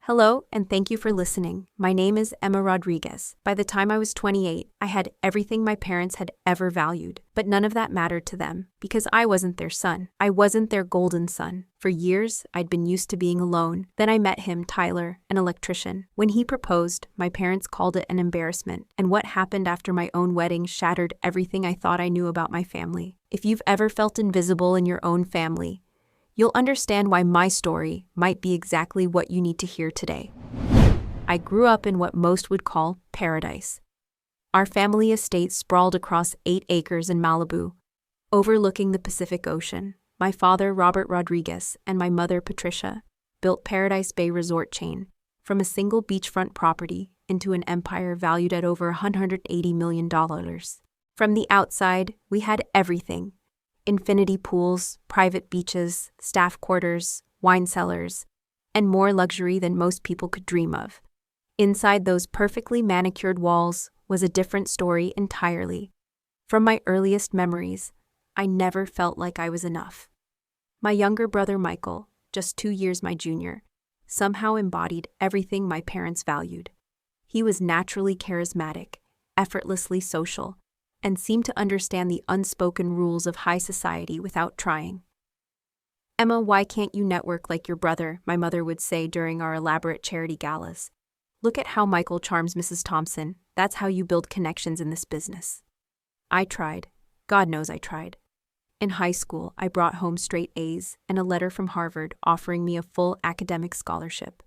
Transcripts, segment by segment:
Hello, and thank you for listening. My name is Emma Rodriguez. By the time I was 28, I had everything my parents had ever valued, but none of that mattered to them, because I wasn't their son. I wasn't their golden son. For years, I'd been used to being alone. Then I met him, Tyler, an electrician. When he proposed, my parents called it an embarrassment, and what happened after my own wedding shattered everything I thought I knew about my family. If you've ever felt invisible in your own family, you'll understand why my story might be exactly what you need to hear today. I grew up in what most would call paradise. Our family estate sprawled across 8 acres in Malibu, overlooking the Pacific Ocean. My father, Robert Rodriguez, and my mother, Patricia, built Paradise Bay Resort chain from a single beachfront property into an empire valued at over $180 million. From the outside, we had everything: infinity pools, private beaches, staff quarters, wine cellars, and more luxury than most people could dream of. Inside those perfectly manicured walls was a different story entirely. From my earliest memories, I never felt like I was enough. My younger brother Michael, just 2 years my junior, somehow embodied everything my parents valued. He was naturally charismatic, effortlessly social, and seemed to understand the unspoken rules of high society without trying. "Emma, why can't you network like your brother?" my mother would say during our elaborate charity galas. "Look at how Michael charms Mrs. Thompson. That's how you build connections in this business." I tried. God knows I tried. In high school, I brought home straight A's and a letter from Harvard offering me a full academic scholarship.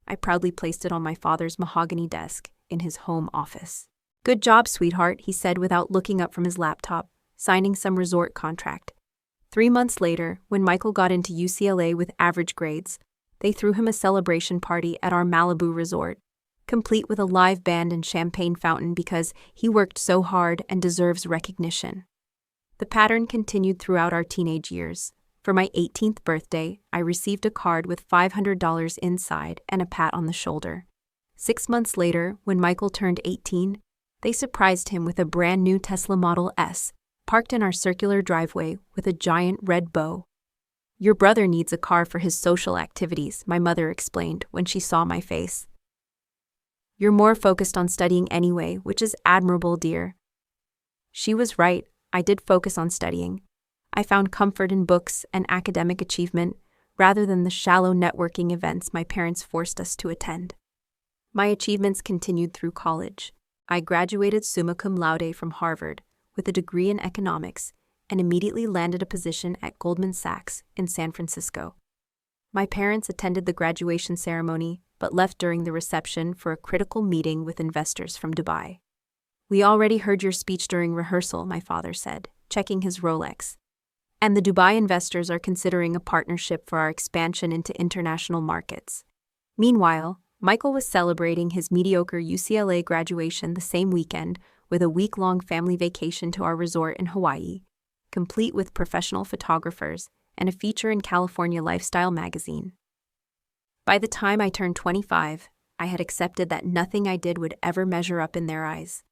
I proudly placed it on my father's mahogany desk in his home office. "Good job, sweetheart," he said without looking up from his laptop, signing some resort contract. 3 months later, when Michael got into UCLA with average grades, they threw him a celebration party at our Malibu resort, complete with a live band and champagne fountain because he worked so hard and deserves recognition. The pattern continued throughout our teenage years. For my 18th birthday, I received a card with $500 inside and a pat on the shoulder. 6 months later, when Michael turned 18, they surprised him with a brand new Tesla Model S, parked in our circular driveway with a giant red bow. "Your brother needs a car for his social activities," my mother explained when she saw my face. "You're more focused on studying anyway, which is admirable, dear." She was right. I did focus on studying. I found comfort in books and academic achievement rather than the shallow networking events my parents forced us to attend. My achievements continued through college. I graduated summa cum laude from Harvard with a degree in economics and immediately landed a position at Goldman Sachs in San Francisco. My parents attended the graduation ceremony but left during the reception for a critical meeting with investors from Dubai. "We already heard your speech during rehearsal," my father said, checking his Rolex. "And the Dubai investors are considering a partnership for our expansion into international markets." Meanwhile, Michael was celebrating his mediocre UCLA graduation the same weekend with a week-long family vacation to our resort in Hawaii, complete with professional photographers and a feature in California Lifestyle magazine. By the time I turned 25, I had accepted that nothing I did would ever measure up in their eyes.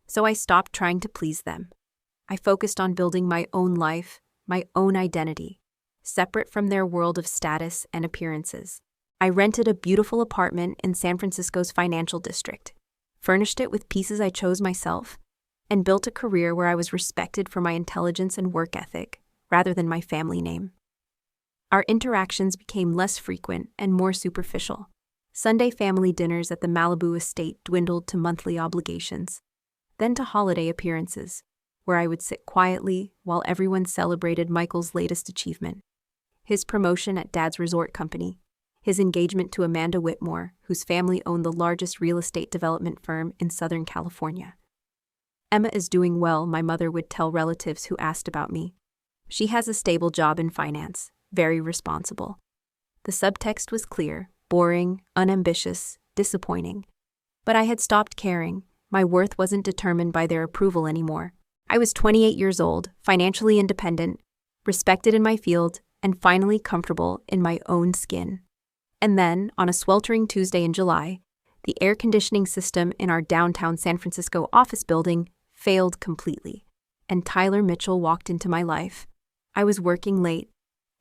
So I stopped trying to please them. I focused on building my own life, my own identity, separate from their world of status and appearances. I rented a beautiful apartment in San Francisco's financial district, furnished it with pieces I chose myself, and built a career where I was respected for my intelligence and work ethic, rather than my family name. Our interactions became less frequent and more superficial. Sunday family dinners at the Malibu estate dwindled to monthly obligations, then to holiday appearances, where I would sit quietly while everyone celebrated Michael's latest achievement: his promotion at Dad's resort company, his engagement to Amanda Whitmore, whose family owned the largest real estate development firm in Southern California. "Emma is doing well," my mother would tell relatives who asked about me. "She has a stable job in finance, very responsible." The subtext was clear: boring, unambitious, disappointing. But I had stopped caring. My worth wasn't determined by their approval anymore. I was 28 years old, financially independent, respected in my field, and finally comfortable in my own skin. And then, on a sweltering Tuesday in July, the air conditioning system in our downtown San Francisco office building failed completely, and Tyler Mitchell walked into my life. I was working late,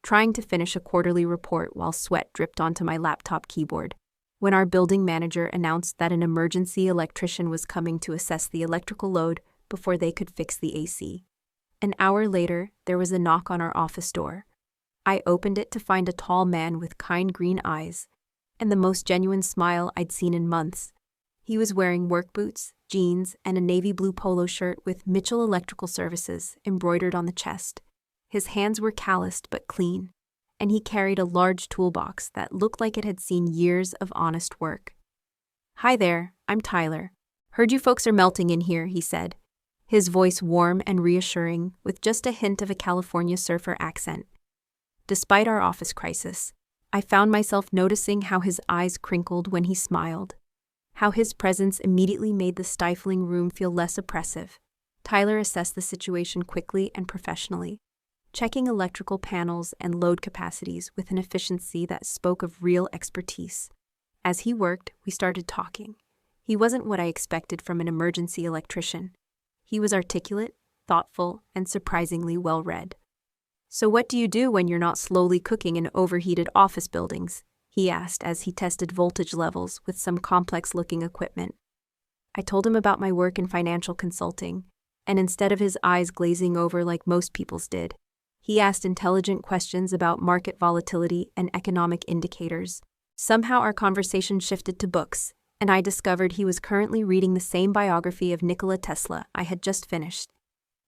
trying to finish a quarterly report while sweat dripped onto my laptop keyboard. when our building manager announced that an emergency electrician was coming to assess the electrical load before they could fix the AC. An hour later, there was a knock on our office door. I opened it to find a tall man with kind green eyes and the most genuine smile I'd seen in months. He was wearing work boots, jeans, and a navy blue polo shirt with Mitchell Electrical Services embroidered on the chest. His hands were calloused but clean, and he carried a large toolbox that looked like it had seen years of honest work. "Hi there, I'm Tyler. Heard you folks are melting in here," he said, his voice warm and reassuring with just a hint of a California surfer accent. Despite our office crisis, I found myself noticing how his eyes crinkled when he smiled, how his presence immediately made the stifling room feel less oppressive. Tyler assessed the situation quickly and professionally, checking electrical panels and load capacities with an efficiency that spoke of real expertise. As he worked, we started talking. He wasn't what I expected from an emergency electrician. He was articulate, thoughtful, and surprisingly well-read. "So what do you do when you're not slowly cooking in overheated office buildings?" he asked as he tested voltage levels with some complex-looking equipment. I told him about my work in financial consulting, and instead of his eyes glazing over like most people's did, he asked intelligent questions about market volatility and economic indicators. Somehow our conversation shifted to books, and I discovered he was currently reading the same biography of Nikola Tesla I had just finished.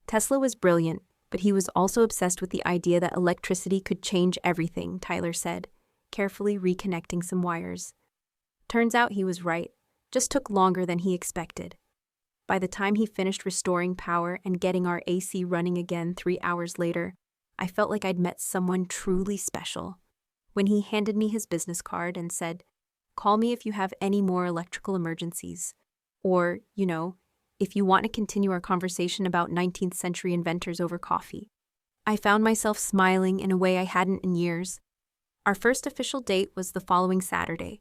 Tesla was brilliant, but he was also obsessed with the idea that electricity could change everything, Tyler said, carefully reconnecting some wires. Turns out he was right, just took longer than he expected. By the time he finished restoring power and getting our AC running again 3 hours later, I felt like I'd met someone truly special. When he handed me his business card and said, "Call me if you have any more electrical emergencies," or, if you want to continue our conversation about 19th century inventors over coffee, I found myself smiling in a way I hadn't in years. Our first official date was the following Saturday.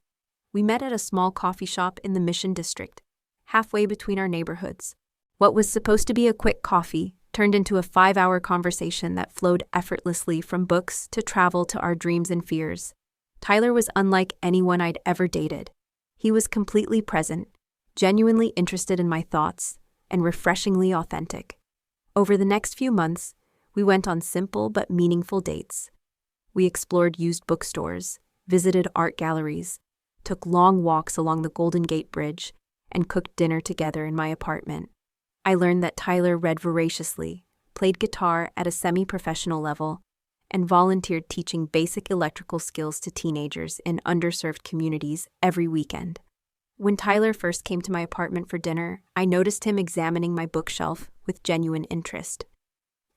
We met at a small coffee shop in the Mission District, halfway between our neighborhoods. What was supposed to be a quick coffee turned into a 5-hour conversation that flowed effortlessly from books to travel to our dreams and fears. Tyler was unlike anyone I'd ever dated. He was completely present, genuinely interested in my thoughts, and refreshingly authentic. Over the next few months, we went on simple but meaningful dates. We explored used bookstores, visited art galleries, took long walks along the Golden Gate Bridge, and cooked dinner together in my apartment. I learned that Tyler read voraciously, played guitar at a semi-professional level, and volunteered teaching basic electrical skills to teenagers in underserved communities every weekend. When Tyler first came to my apartment for dinner, I noticed him examining my bookshelf with genuine interest.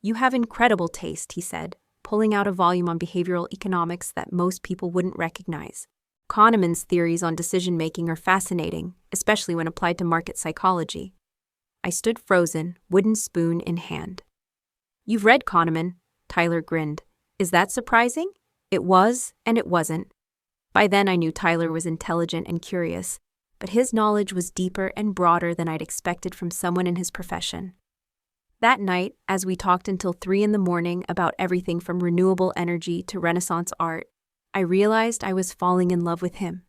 "You have incredible taste," he said, pulling out a volume on behavioral economics that most people wouldn't recognize. Kahneman's theories on decision-making are fascinating, especially when applied to market psychology. I stood frozen, wooden spoon in hand. "You've read Kahneman," Tyler grinned. "Is that surprising?" It was, and it wasn't. By then I knew Tyler was intelligent and curious, but his knowledge was deeper and broader than I'd expected from someone in his profession. That night, as we talked until 3 a.m. about everything from renewable energy to Renaissance art, I realized I was falling in love with him.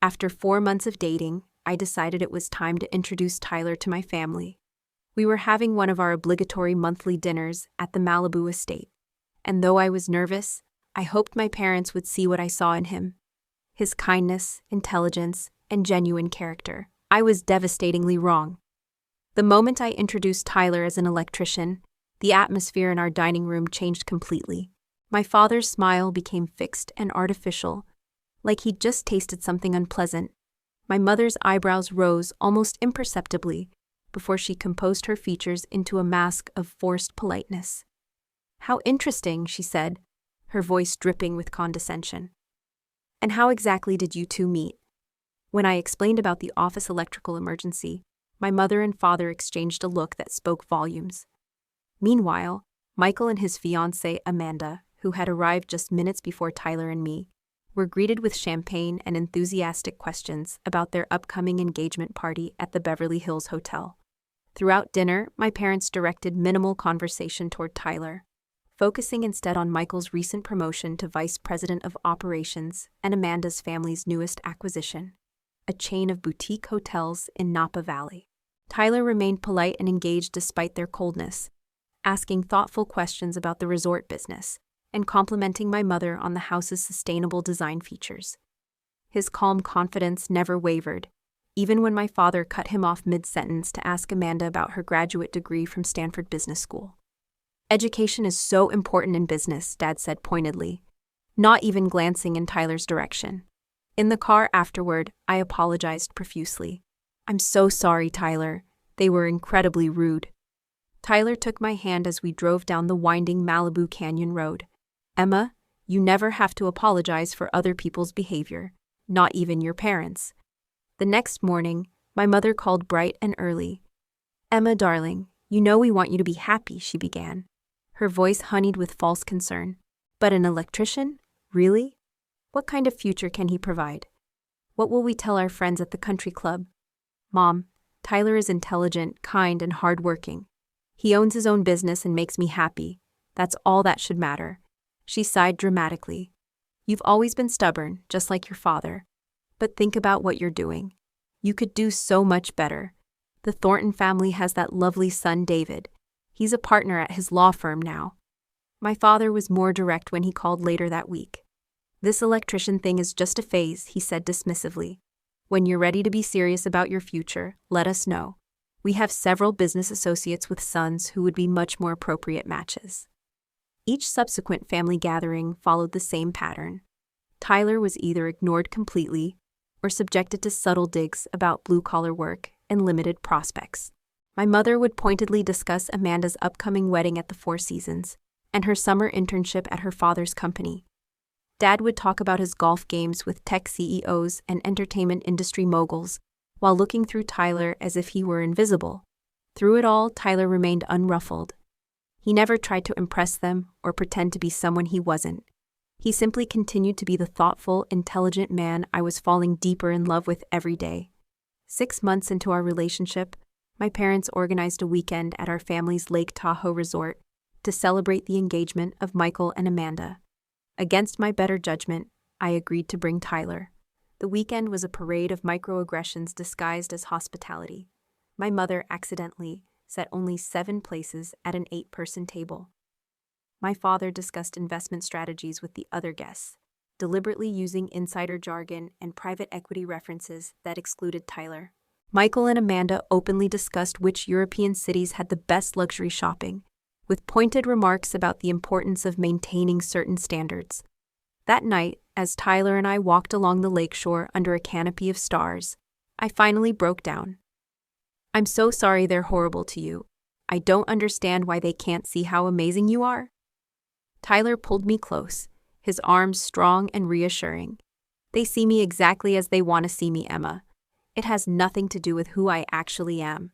After 4 months of dating, I decided it was time to introduce Tyler to my family. We were having one of our obligatory monthly dinners at the Malibu estate, and though I was nervous, I hoped my parents would see what I saw in him. His kindness, intelligence, and genuine character. I was devastatingly wrong. The moment I introduced Tyler as an electrician, the atmosphere in our dining room changed completely. My father's smile became fixed and artificial, like he'd just tasted something unpleasant. My mother's eyebrows rose almost imperceptibly before she composed her features into a mask of forced politeness. "How interesting," she said, her voice dripping with condescension. "And how exactly did you two meet?" When I explained about the office electrical emergency, my mother and father exchanged a look that spoke volumes. Meanwhile, Michael and his fiancée, Amanda, who had arrived just minutes before Tyler and me, were greeted with champagne and enthusiastic questions about their upcoming engagement party at the Beverly Hills Hotel. Throughout dinner, my parents directed minimal conversation toward Tyler, focusing instead on Michael's recent promotion to Vice President of Operations and Amanda's family's newest acquisition, a chain of boutique hotels in Napa Valley. Tyler remained polite and engaged despite their coldness, asking thoughtful questions about the resort business and complimenting my mother on the house's sustainable design features. His calm confidence never wavered, even when my father cut him off mid-sentence to ask Amanda about her graduate degree from Stanford Business School. "Education is so important in business," Dad said pointedly, not even glancing in Tyler's direction. In the car afterward, I apologized profusely. "I'm so sorry, Tyler. They were incredibly rude." Tyler took my hand as we drove down the winding Malibu Canyon Road. "Emma, you never have to apologize for other people's behavior, not even your parents." The next morning, my mother called bright and early. "Emma, darling, you know we want you to be happy," she began, her voice honeyed with false concern. "But an electrician? Really? What kind of future can he provide? What will we tell our friends at the country club? Mom, Tyler is intelligent, kind, and hardworking. He owns his own business and makes me happy. That's all that should matter." She sighed dramatically. "You've always been stubborn, just like your father. But think about what you're doing. You could do so much better. The Thornton family has that lovely son, David. He's a partner at his law firm now." My father was more direct when he called later that week. "This electrician thing is just a phase," he said dismissively. "When you're ready to be serious about your future, let us know. We have several business associates with sons who would be much more appropriate matches." Each subsequent family gathering followed the same pattern. Tyler was either ignored completely or subjected to subtle digs about blue-collar work and limited prospects. My mother would pointedly discuss Amanda's upcoming wedding at the Four Seasons and her summer internship at her father's company. Dad would talk about his golf games with tech CEOs and entertainment industry moguls, while looking through Tyler as if he were invisible. Through it all, Tyler remained unruffled. He never tried to impress them or pretend to be someone he wasn't. He simply continued to be the thoughtful, intelligent man I was falling deeper in love with every day. 6 months into our relationship, my parents organized a weekend at our family's Lake Tahoe resort to celebrate the engagement of Michael and Amanda. Against my better judgment, I agreed to bring Tyler. The weekend was a parade of microaggressions disguised as hospitality. My mother accidentally set only 7 places at an 8-person table. My father discussed investment strategies with the other guests, deliberately using insider jargon and private equity references that excluded Tyler. Michael and Amanda openly discussed which European cities had the best luxury shopping, with pointed remarks about the importance of maintaining certain standards. That night, as Tyler and I walked along the lakeshore under a canopy of stars, I finally broke down. "I'm so sorry they're horrible to you. I don't understand why they can't see how amazing you are." Tyler pulled me close, his arms strong and reassuring. "They see me exactly as they want to see me, Emma. It has nothing to do with who I actually am."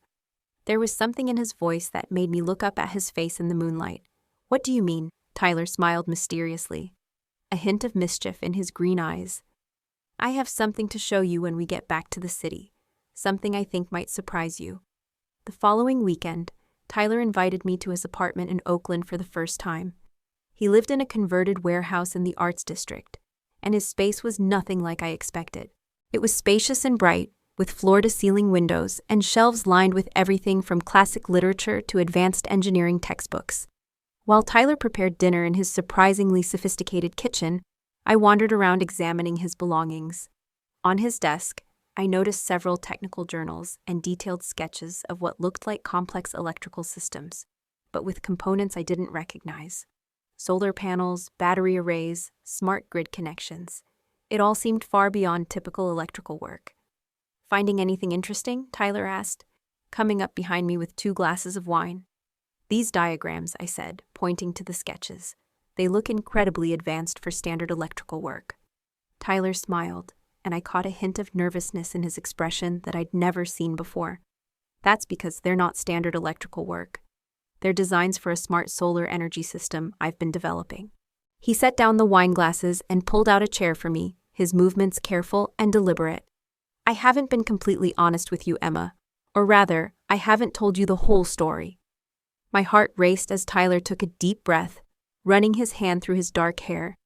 There was something in his voice that made me look up at his face in the moonlight. "What do you mean?" Tyler smiled mysteriously, a hint of mischief in his green eyes. "I have something to show you when we get back to the city, something I think might surprise you." The following weekend, Tyler invited me to his apartment in Oakland for the first time. He lived in a converted warehouse in the Arts District, and his space was nothing like I expected. It was spacious and bright, with floor-to-ceiling windows and shelves lined with everything from classic literature to advanced engineering textbooks. While Tyler prepared dinner in his surprisingly sophisticated kitchen, I wandered around examining his belongings. On his desk, I noticed several technical journals and detailed sketches of what looked like complex electrical systems, but with components I didn't recognize. Solar panels, battery arrays, smart grid connections. It all seemed far beyond typical electrical work. "Finding anything interesting?" Tyler asked, coming up behind me with 2 glasses of wine. "These diagrams," I said, pointing to the sketches. "They look incredibly advanced for standard electrical work." Tyler smiled, and I caught a hint of nervousness in his expression that I'd never seen before. "That's because they're not standard electrical work. They're designs for a smart solar energy system I've been developing." He set down the wine glasses and pulled out a chair for me, his movements careful and deliberate. "I haven't been completely honest with you, Emma. Or rather, I haven't told you the whole story." My heart raced as Tyler took a deep breath, running his hand through his dark hair.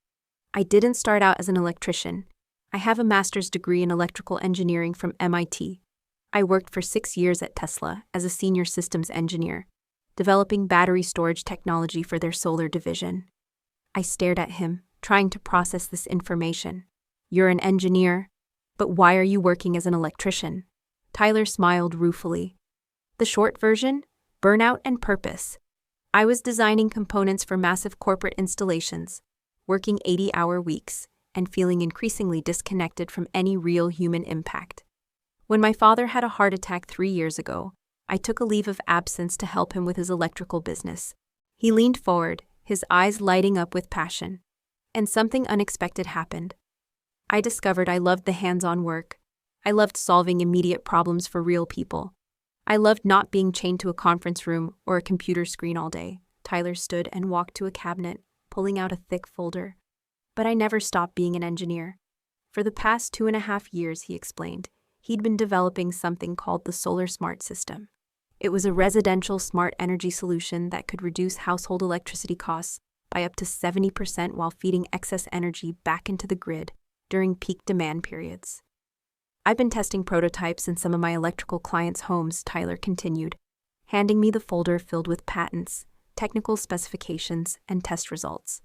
I didn't start out as an electrician. I have a master's degree in electrical engineering from MIT. I worked for 6 years at Tesla as a senior systems engineer, developing battery storage technology for their solar division. I stared at him, trying to process this information. You're an engineer, but why are you working as an electrician? Tyler smiled ruefully. The short version? Burnout and purpose. I was designing components for massive corporate installations, working 80-hour weeks, and feeling increasingly disconnected from any real human impact. When my father had a heart attack 3 years ago, I took a leave of absence to help him with his electrical business. He leaned forward, his eyes lighting up with passion. And something unexpected happened. I discovered I loved the hands-on work. I loved solving immediate problems for real people. I loved not being chained to a conference room or a computer screen all day. Tyler stood and walked to a cabinet, pulling out a thick folder. But I never stopped being an engineer. For the past 2.5 years, he explained, he'd been developing something called the Solar Smart System. It was a residential smart energy solution that could reduce household electricity costs by up to 70% while feeding excess energy back into the grid during peak demand periods. I've been testing prototypes in some of my electrical clients' homes, Tyler continued, handing me the folder filled with patents, technical specifications, and test results.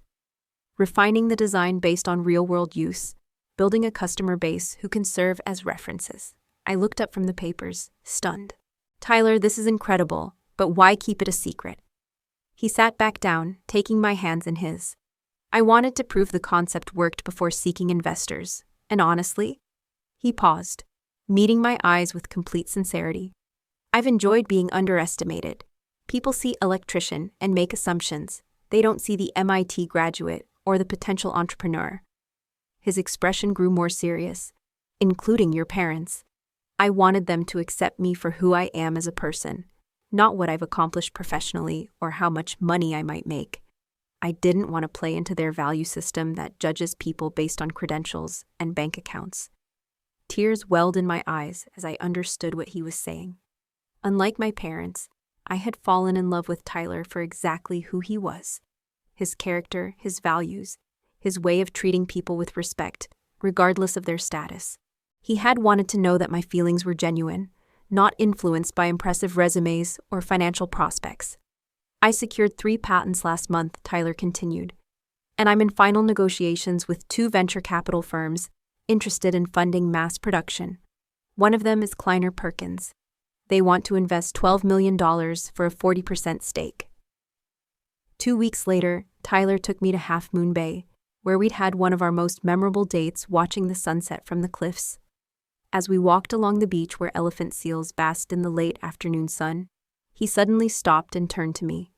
Refining the design based on real-world use, building a customer base who can serve as references. I looked up from the papers, stunned. Tyler, this is incredible, but why keep it a secret? He sat back down, taking my hands in his. I wanted to prove the concept worked before seeking investors, and honestly, he paused, meeting my eyes with complete sincerity. I've enjoyed being underestimated. People see electrician and make assumptions. They don't see the MIT graduate or the potential entrepreneur. His expression grew more serious, including your parents. I wanted them to accept me for who I am as a person, not what I've accomplished professionally or how much money I might make. I didn't want to play into their value system that judges people based on credentials and bank accounts. Tears welled in my eyes as I understood what he was saying. Unlike my parents, I had fallen in love with Tyler for exactly who he was. His character, his values, his way of treating people with respect, regardless of their status. He had wanted to know that my feelings were genuine, not influenced by impressive resumes or financial prospects. I secured 3 patents last month, Tyler continued, and I'm in final negotiations with 2 venture capital firms interested in funding mass production. One of them is Kleiner Perkins. They want to invest $12 million for a 40% stake. 2 weeks later, Tyler took me to Half Moon Bay, where we'd had one of our most memorable dates watching the sunset from the cliffs. As we walked along the beach where elephant seals basked in the late afternoon sun, he suddenly stopped and turned to me.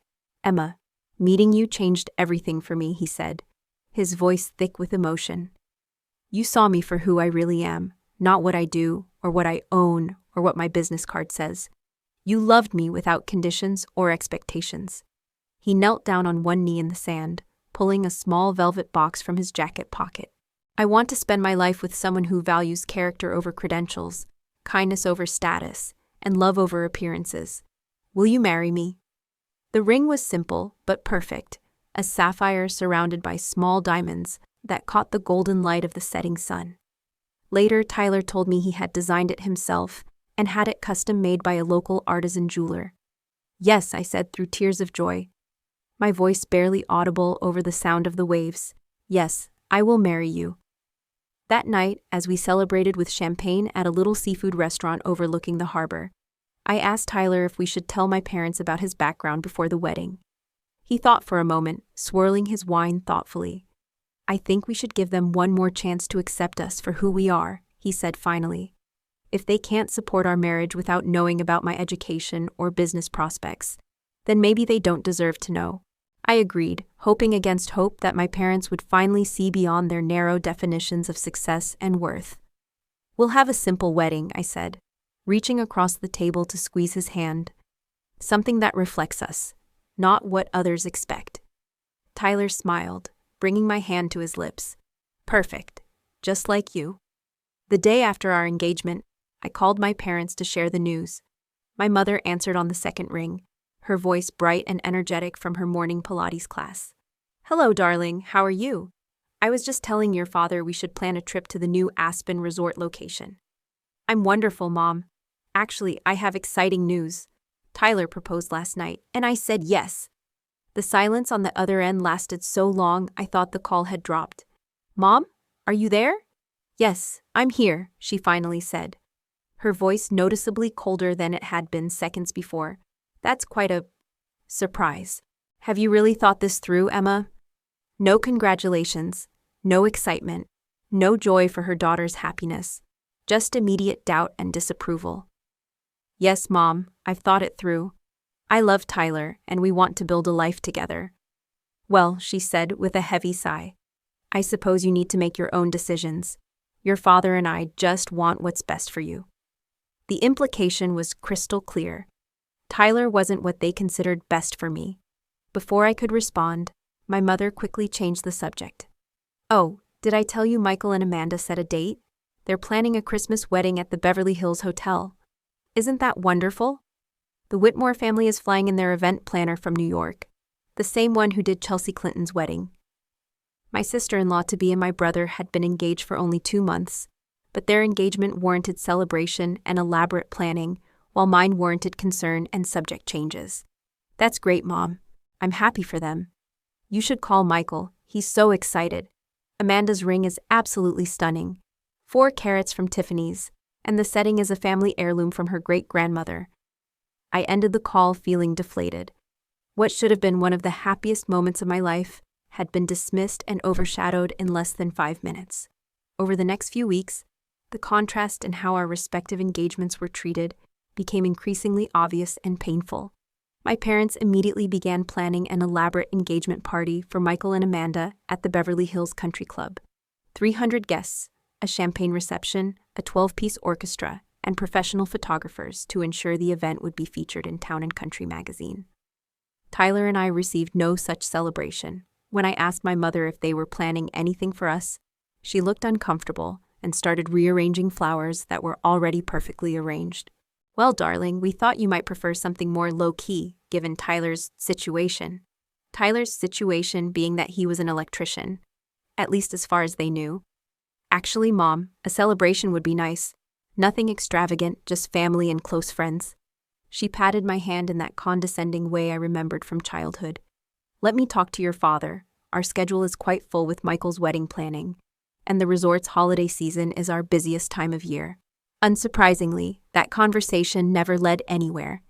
Emma, meeting you changed everything for me, he said, his voice thick with emotion. You saw me for who I really am, not what I do, or what I own, or what my business card says. You loved me without conditions or expectations. He knelt down on one knee in the sand, pulling a small velvet box from his jacket pocket. I want to spend my life with someone who values character over credentials, kindness over status, and love over appearances. Will you marry me? The ring was simple but perfect, a sapphire surrounded by small diamonds that caught the golden light of the setting sun. Later, Tyler told me he had designed it himself and had it custom made by a local artisan jeweler. Yes, I said through tears of joy, my voice barely audible over the sound of the waves. Yes, I will marry you. That night, as we celebrated with champagne at a little seafood restaurant overlooking the harbor, I asked Tyler if we should tell my parents about his background before the wedding. He thought for a moment, swirling his wine thoughtfully. I think we should give them one more chance to accept us for who we are, he said finally. If they can't support our marriage without knowing about my education or business prospects, then maybe they don't deserve to know. I agreed, hoping against hope that my parents would finally see beyond their narrow definitions of success and worth. We'll have a simple wedding, I said, reaching across the table to squeeze his hand. Something that reflects us, not what others expect. Tyler smiled, bringing my hand to his lips. Perfect, just like you. The day after our engagement, I called my parents to share the news. My mother answered on the second ring, her voice bright and energetic from her morning Pilates class. Hello, darling. How are you? I was just telling your father we should plan a trip to the new Aspen resort location. I'm wonderful, Mom. Actually, I have exciting news. Tyler proposed last night, and I said yes. The silence on the other end lasted so long I thought the call had dropped. Mom, are you there? Yes, I'm here, she finally said. Her voice noticeably colder than it had been seconds before. That's quite a surprise. Have you really thought this through, Emma? No congratulations, no excitement, no joy for her daughter's happiness, just immediate doubt and disapproval. Yes, Mom, I've thought it through. I love Tyler, and we want to build a life together. Well, she said with a heavy sigh, I suppose you need to make your own decisions. Your father and I just want what's best for you. The implication was crystal clear. Tyler wasn't what they considered best for me. Before I could respond, my mother quickly changed the subject. Oh, did I tell you Michael and Amanda set a date? They're planning a Christmas wedding at the Beverly Hills Hotel. Isn't that wonderful? The Whitmore family is flying in their event planner from New York, the same one who did Chelsea Clinton's wedding. My sister-in-law-to-be and my brother had been engaged for only 2 months, but their engagement warranted celebration and elaborate planning, while mine warranted concern and subject changes. That's great, Mom. I'm happy for them. You should call Michael. He's so excited. Amanda's ring is absolutely stunning. 4 carats from Tiffany's, and the setting is a family heirloom from her great-grandmother. I ended the call feeling deflated. What should have been one of the happiest moments of my life had been dismissed and overshadowed in less than 5 minutes. Over the next few weeks, the contrast in how our respective engagements were treated became increasingly obvious and painful. My parents immediately began planning an elaborate engagement party for Michael and Amanda at the Beverly Hills Country Club. 300 guests, a champagne reception, a 12-piece orchestra, and professional photographers to ensure the event would be featured in Town & Country magazine. Tyler and I received no such celebration. When I asked my mother if they were planning anything for us, she looked uncomfortable and started rearranging flowers that were already perfectly arranged. Well, darling, we thought you might prefer something more low-key, given Tyler's situation. Tyler's situation being that he was an electrician, at least as far as they knew. Actually, Mom, a celebration would be nice. Nothing extravagant, just family and close friends. She patted my hand in that condescending way I remembered from childhood. Let me talk to your father. Our schedule is quite full with Michael's wedding planning, and the resort's holiday season is our busiest time of year. Unsurprisingly, that conversation never led anywhere.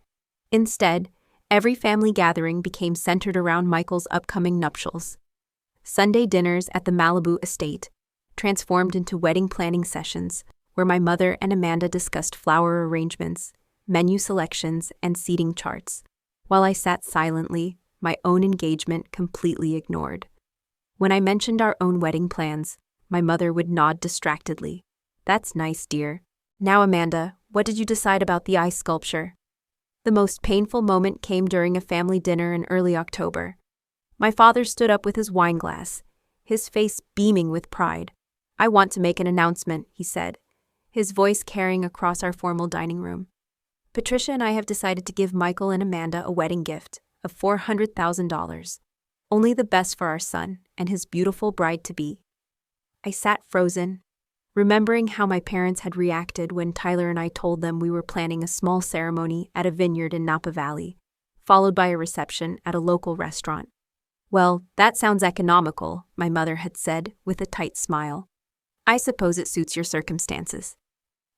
Instead, every family gathering became centered around Michael's upcoming nuptials. Sunday dinners at the Malibu estate transformed into wedding planning sessions, where my mother and Amanda discussed flower arrangements, menu selections, and seating charts, while I sat silently, my own engagement completely ignored. When I mentioned our own wedding plans, my mother would nod distractedly. That's nice, dear. Now, Amanda, what did you decide about the ice sculpture? The most painful moment came during a family dinner in early October. My father stood up with his wine glass, his face beaming with pride. I want to make an announcement, he said, his voice carrying across our formal dining room. Patricia and I have decided to give Michael and Amanda a wedding gift of $400,000. Only the best for our son and his beautiful bride-to-be. I sat frozen, remembering how my parents had reacted when Tyler and I told them we were planning a small ceremony at a vineyard in Napa Valley, followed by a reception at a local restaurant. Well, that sounds economical, my mother had said with a tight smile. I suppose it suits your circumstances.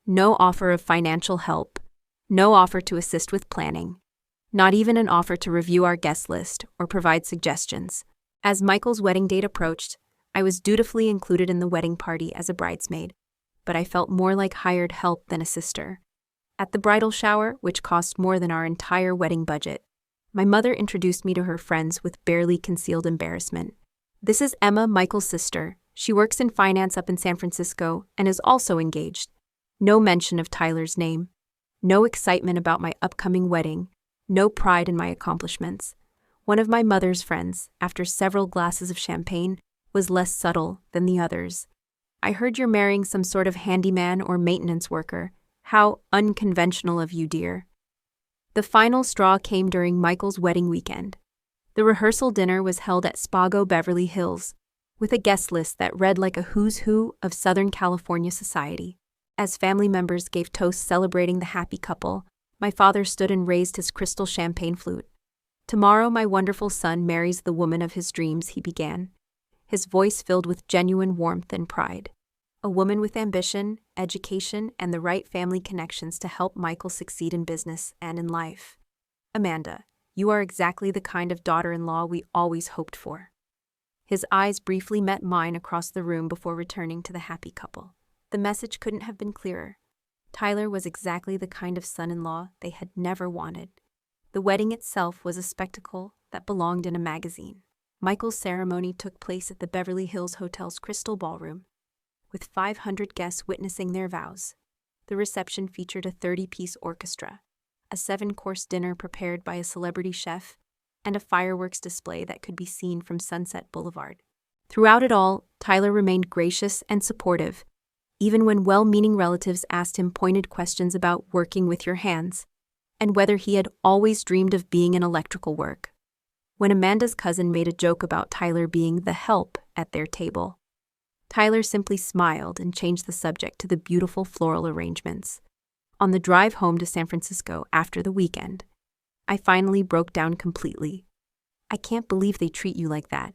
No offer of financial help, no offer to assist with planning, not even an offer to review our guest list or provide suggestions. As Michael's wedding date approached, I was dutifully included in the wedding party as a bridesmaid, but I felt more like hired help than a sister. At the bridal shower, which cost more than our entire wedding budget, my mother introduced me to her friends with barely concealed embarrassment. This is Emma, Michael's sister. She works in finance up in San Francisco and is also engaged. No mention of Tyler's name. No excitement about my upcoming wedding. No pride in my accomplishments. One of my mother's friends, after several glasses of champagne, was less subtle than the others. I heard you're marrying some sort of handyman or maintenance worker. How unconventional of you, dear. The final straw came during Michael's wedding weekend. The rehearsal dinner was held at Spago, Beverly Hills, with a guest list that read like a who's who of Southern California society. As family members gave toasts celebrating the happy couple, my father stood and raised his crystal champagne flute. "Tomorrow my wonderful son marries the woman of his dreams," he began, his voice filled with genuine warmth and pride. A woman with ambition, education, and the right family connections to help Michael succeed in business and in life. "Amanda, you are exactly the kind of daughter-in-law we always hoped for." His eyes briefly met mine across the room before returning to the happy couple. The message couldn't have been clearer. Tyler was exactly the kind of son-in-law they had never wanted. The wedding itself was a spectacle that belonged in a magazine. Michael's ceremony took place at the Beverly Hills Hotel's Crystal Ballroom, with 500 guests witnessing their vows. The reception featured a 30-piece orchestra, a 7-course dinner prepared by a celebrity chef, and a fireworks display that could be seen from Sunset Boulevard. Throughout it all, Tyler remained gracious and supportive, even when well-meaning relatives asked him pointed questions about working with your hands, and whether he had always dreamed of being in electrical work. When Amanda's cousin made a joke about Tyler being the help at their table, Tyler simply smiled and changed the subject to the beautiful floral arrangements. On the drive home to San Francisco after the weekend, I finally broke down completely. "I can't believe they treat you like that.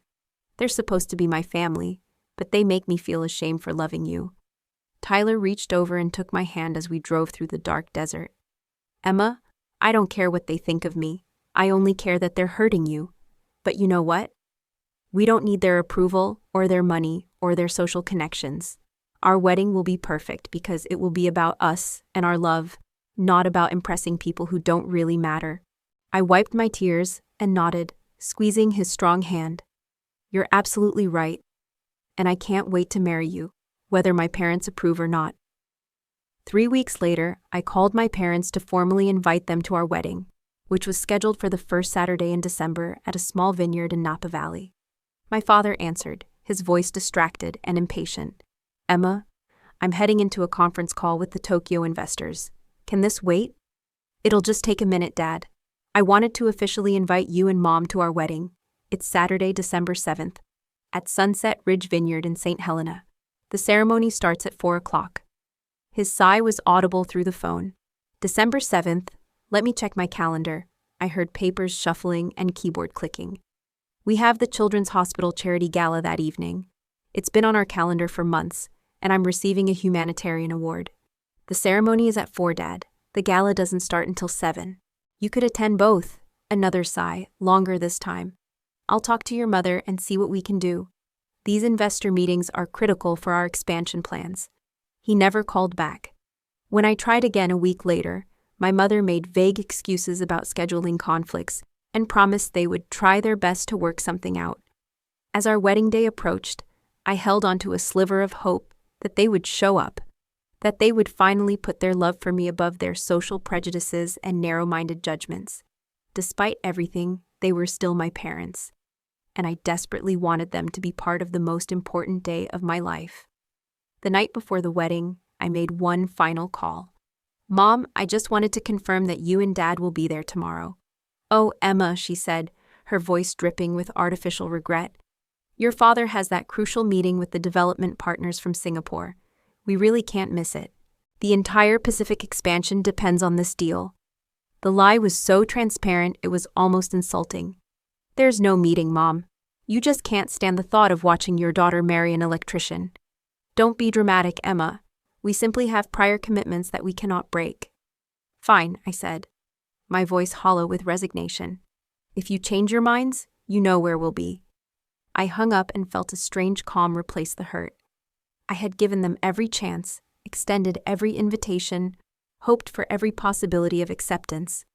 They're supposed to be my family, but they make me feel ashamed for loving you." Tyler reached over and took my hand as we drove through the dark desert. "Emma, I don't care what they think of me. I only care that they're hurting you. But you know what? We don't need their approval or their money or their social connections. Our wedding will be perfect because it will be about us and our love, not about impressing people who don't really matter." I wiped my tears and nodded, squeezing his strong hand. "You're absolutely right, and I can't wait to marry you, whether my parents approve or not." 3 weeks later, I called my parents to formally invite them to our wedding, which was scheduled for the first Saturday in December at a small vineyard in Napa Valley. My father answered, his voice distracted and impatient. "Emma, I'm heading into a conference call with the Tokyo investors. Can this wait?" "It'll just take a minute, Dad. I wanted to officially invite you and Mom to our wedding. It's Saturday, December 7th, at Sunset Ridge Vineyard in St. Helena. The ceremony starts at 4 o'clock. His sigh was audible through the phone. "December 7th, let me check my calendar." I heard papers shuffling and keyboard clicking. "We have the Children's Hospital Charity Gala that evening. It's been on our calendar for months, and I'm receiving a humanitarian award. The ceremony is at 4, Dad. The gala doesn't start until 7. You could attend both." Another sigh, longer this time. "I'll talk to your mother and see what we can do. These investor meetings are critical for our expansion plans." He never called back. When I tried again a week later, my mother made vague excuses about scheduling conflicts and promised they would try their best to work something out. As our wedding day approached, I held onto a sliver of hope that they would show up, that they would finally put their love for me above their social prejudices and narrow-minded judgments. Despite everything, they were still my parents, and I desperately wanted them to be part of the most important day of my life. The night before the wedding, I made one final call. "Mom, I just wanted to confirm that you and Dad will be there tomorrow." "Oh, Emma," she said, her voice dripping with artificial regret. "Your father has that crucial meeting with the development partners from Singapore. We really can't miss it. The entire Pacific expansion depends on this deal." The lie was so transparent it was almost insulting. "There's no meeting, Mom. You just can't stand the thought of watching your daughter marry an electrician." "Don't be dramatic, Emma. We simply have prior commitments that we cannot break." "Fine," I said, my voice hollow with resignation. "If you change your minds, you know where we'll be." I hung up and felt a strange calm replace the hurt. I had given them every chance, extended every invitation, hoped for every possibility of acceptance.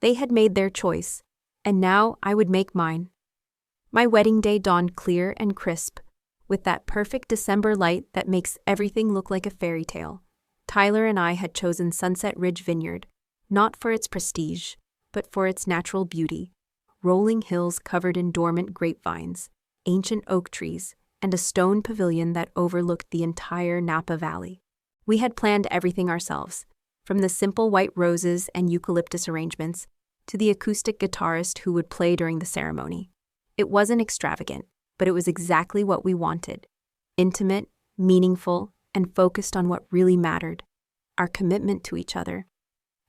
They had made their choice, and now I would make mine. My wedding day dawned clear and crisp, with that perfect December light that makes everything look like a fairy tale. Tyler and I had chosen Sunset Ridge Vineyard, not for its prestige, but for its natural beauty. Rolling hills covered in dormant grapevines, ancient oak trees, and a stone pavilion that overlooked the entire Napa Valley. We had planned everything ourselves, from the simple white roses and eucalyptus arrangements to the acoustic guitarist who would play during the ceremony. It wasn't extravagant, but it was exactly what we wanted. Intimate, meaningful, and focused on what really mattered, our commitment to each other.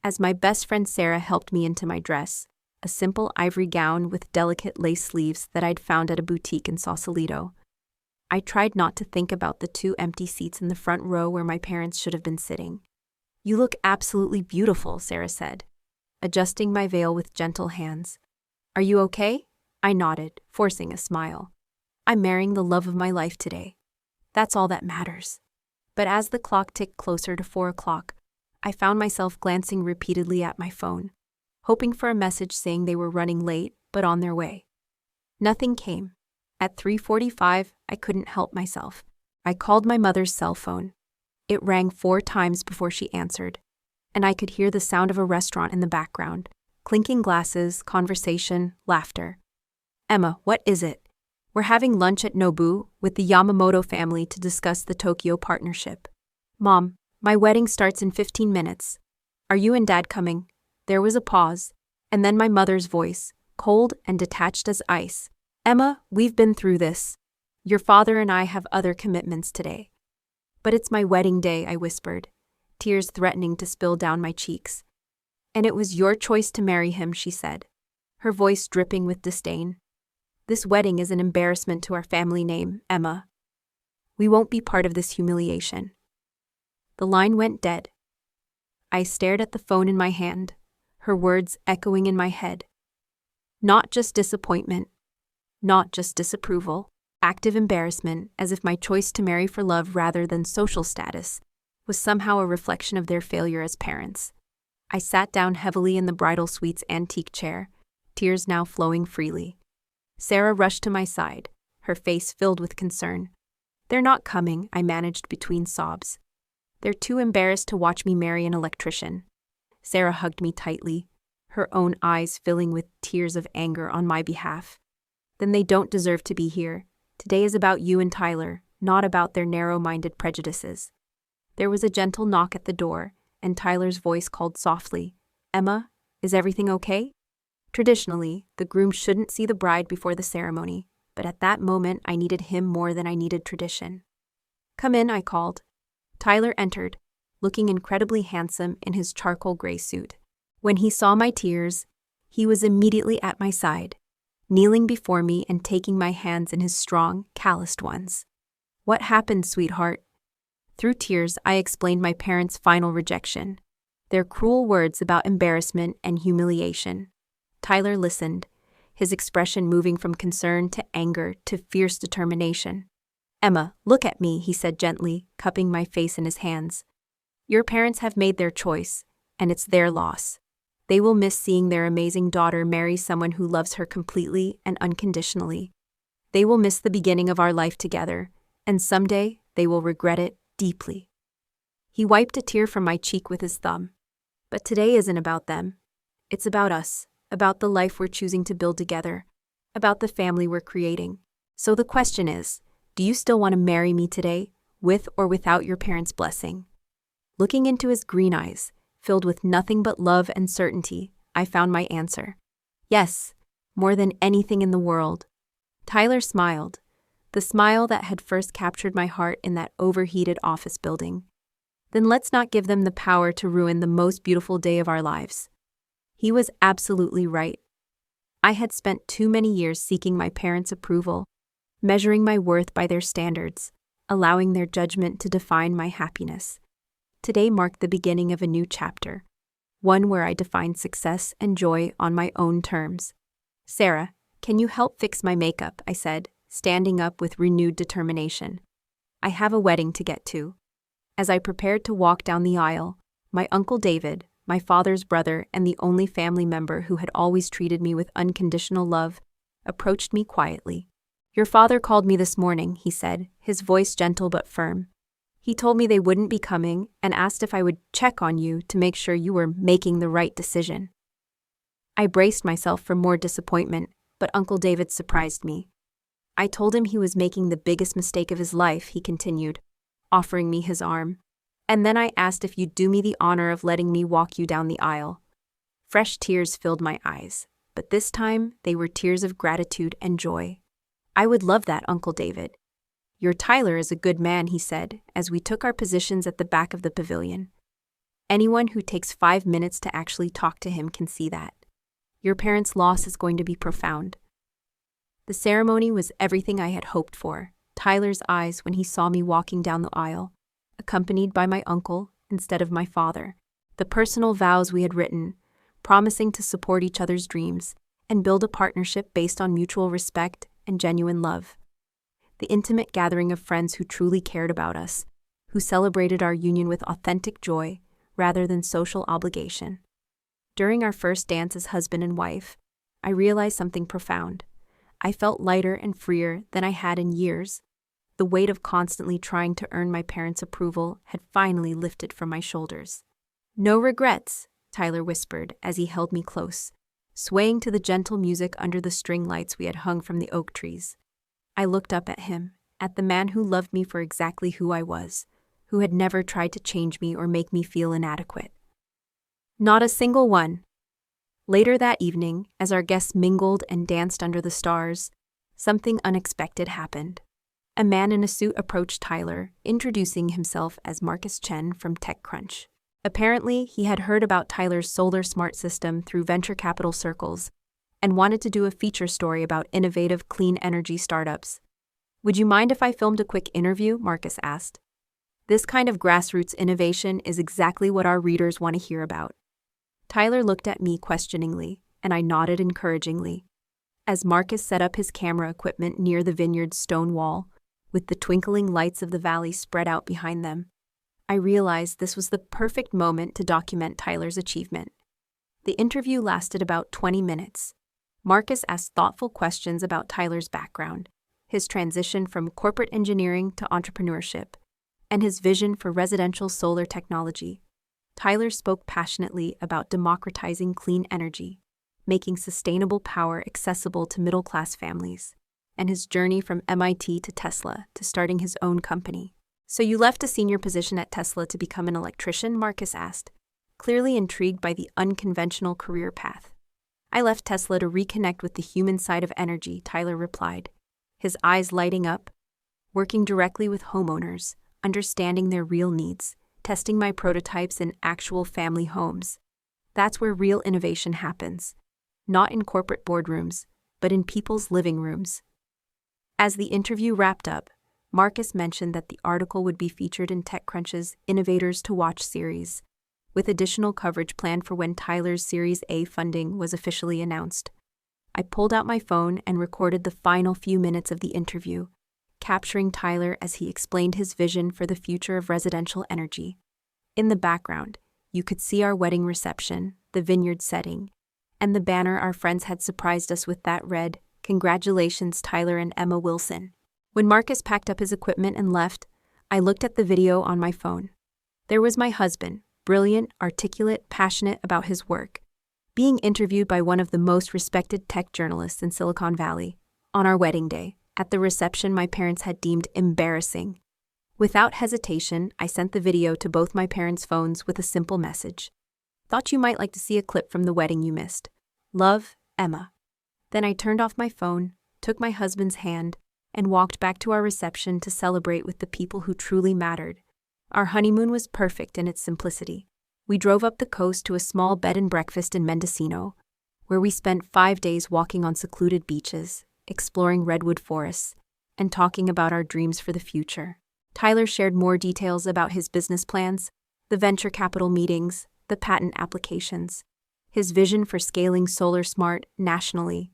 As my best friend Sarah helped me into my dress, a simple ivory gown with delicate lace sleeves that I'd found at a boutique in Sausalito, I tried not to think about the 2 empty seats in the front row where my parents should have been sitting. "You look absolutely beautiful," Sarah said, adjusting my veil with gentle hands. "Are you okay?" I nodded, forcing a smile. "I'm marrying the love of my life today. That's all that matters." But as the clock ticked closer to 4 o'clock, I found myself glancing repeatedly at my phone, hoping for a message saying they were running late but on their way. Nothing came. At 3:45, I couldn't help myself. I called my mother's cell phone. It rang 4 times before she answered, and I could hear the sound of a restaurant in the background, clinking glasses, conversation, laughter. "Emma, what is it?" "We're having lunch at Nobu with the Yamamoto family to discuss the Tokyo partnership." "Mom, my wedding starts in 15 minutes. Are you and Dad coming?" There was a pause, and then my mother's voice, cold and detached as ice. "Emma, we've been through this. Your father and I have other commitments today." "But it's my wedding day," I whispered, tears threatening to spill down my cheeks. "And it was your choice to marry him," she said, her voice dripping with disdain. "This wedding is an embarrassment to our family name, Emma. We won't be part of this humiliation." The line went dead. I stared at the phone in my hand, her words echoing in my head. Not just disappointment, not just disapproval, active embarrassment, as if my choice to marry for love rather than social status was somehow a reflection of their failure as parents. I sat down heavily in the bridal suite's antique chair, tears now flowing freely. Sarah rushed to my side, her face filled with concern. "They're not coming," I managed between sobs. "They're too embarrassed to watch me marry an electrician." Sarah hugged me tightly, her own eyes filling with tears of anger on my behalf. "Then they don't deserve to be here. Today is about you and Tyler, not about their narrow-minded prejudices." There was a gentle knock at the door, and Tyler's voice called softly, "Emma, is everything okay?" Traditionally, the groom shouldn't see the bride before the ceremony, but at that moment I needed him more than I needed tradition. "Come in," I called. Tyler entered, looking incredibly handsome in his charcoal gray suit. When he saw my tears, he was immediately at my side, kneeling before me and taking my hands in his strong, calloused ones. "What happened, sweetheart?" Through tears, I explained my parents' final rejection, their cruel words about embarrassment and humiliation. Tyler listened, his expression moving from concern to anger to fierce determination. "Emma, look at me," he said gently, cupping my face in his hands. "Your parents have made their choice, and it's their loss. They will miss seeing their amazing daughter marry someone who loves her completely and unconditionally. They will miss the beginning of our life together, and someday they will regret it deeply." He wiped a tear from my cheek with his thumb. "But today isn't about them. It's about us, about the life we're choosing to build together, about the family we're creating. So the question is, do you still want to marry me today, with or without your parents' blessing?" Looking into his green eyes, filled with nothing but love and certainty, I found my answer. "Yes, more than anything in the world." Tyler smiled, the smile that had first captured my heart in that overheated office building. "Then let's not give them the power to ruin the most beautiful day of our lives." He was absolutely right. I had spent too many years seeking my parents' approval, measuring my worth by their standards, allowing their judgment to define my happiness. Today marked the beginning of a new chapter, one where I defined success and joy on my own terms. "Sarah, can you help fix my makeup?" I said, standing up with renewed determination. "I have a wedding to get to." As I prepared to walk down the aisle, my Uncle David, my father's brother and the only family member who had always treated me with unconditional love, approached me quietly. "Your father called me this morning," he said, his voice gentle but firm. "He told me they wouldn't be coming and asked if I would check on you to make sure you were making the right decision." I braced myself for more disappointment, but Uncle David surprised me. "I told him he was making the biggest mistake of his life," he continued, offering me his arm. "And then I asked if you'd do me the honor of letting me walk you down the aisle." Fresh tears filled my eyes, but this time they were tears of gratitude and joy. "I would love that, Uncle David." "Your Tyler is a good man," he said, as we took our positions at the back of the pavilion. "Anyone who takes 5 minutes to actually talk to him can see that. Your parents' loss is going to be profound." The ceremony was everything I had hoped for. Tyler's eyes when he saw me walking down the aisle, accompanied by my uncle instead of my father. The personal vows we had written, promising to support each other's dreams and build a partnership based on mutual respect and genuine love. The intimate gathering of friends who truly cared about us, who celebrated our union with authentic joy rather than social obligation. During our first dance as husband and wife, I realized something profound. I felt lighter and freer than I had in years. The weight of constantly trying to earn my parents' approval had finally lifted from my shoulders. "No regrets," Tyler whispered as he held me close, swaying to the gentle music under the string lights we had hung from the oak trees. I looked up at him, at the man who loved me for exactly who I was, who had never tried to change me or make me feel inadequate. Not a single one. Later that evening, as our guests mingled and danced under the stars, something unexpected happened. A man in a suit approached Tyler, introducing himself as Marcus Chen from TechCrunch. Apparently, he had heard about Tyler's solar smart system through venture capital circles and wanted to do a feature story about innovative clean energy startups. "Would you mind if I filmed a quick interview?" Marcus asked. "This kind of grassroots innovation is exactly what our readers want to hear about." Tyler looked at me questioningly, and I nodded encouragingly. As Marcus set up his camera equipment near the vineyard's stone wall, with the twinkling lights of the valley spread out behind them, I realized this was the perfect moment to document Tyler's achievement. The interview lasted about 20 minutes. Marcus asked thoughtful questions about Tyler's background, his transition from corporate engineering to entrepreneurship, and his vision for residential solar technology. Tyler spoke passionately about democratizing clean energy, making sustainable power accessible to middle-class families, and his journey from MIT to Tesla to starting his own company. "So you left a senior position at Tesla to become an electrician?" Marcus asked, clearly intrigued by the unconventional career path. "I left Tesla to reconnect with the human side of energy," Tyler replied, his eyes lighting up. "Working directly with homeowners, understanding their real needs, testing my prototypes in actual family homes. That's where real innovation happens. Not in corporate boardrooms, but in people's living rooms." As the interview wrapped up, Marcus mentioned that the article would be featured in TechCrunch's Innovators to Watch series, with additional coverage planned for when Tyler's Series A funding was officially announced. I pulled out my phone and recorded the final few minutes of the interview, capturing Tyler as he explained his vision for the future of residential energy. In the background, you could see our wedding reception, the vineyard setting, and the banner our friends had surprised us with that read, "Congratulations, Tyler and Emma Wilson." When Marcus packed up his equipment and left, I looked at the video on my phone. There was my husband, brilliant, articulate, passionate about his work, being interviewed by one of the most respected tech journalists in Silicon Valley, on our wedding day, at the reception my parents had deemed embarrassing. Without hesitation, I sent the video to both my parents' phones with a simple message. "Thought you might like to see a clip from the wedding you missed. Love, Emma." Then I turned off my phone, took my husband's hand, and walked back to our reception to celebrate with the people who truly mattered. Our honeymoon was perfect in its simplicity. We drove up the coast to a small bed and breakfast in Mendocino, where we spent 5 days walking on secluded beaches, exploring redwood forests, and talking about our dreams for the future. Tyler shared more details about his business plans, the venture capital meetings, the patent applications, his vision for scaling Solar Smart nationally.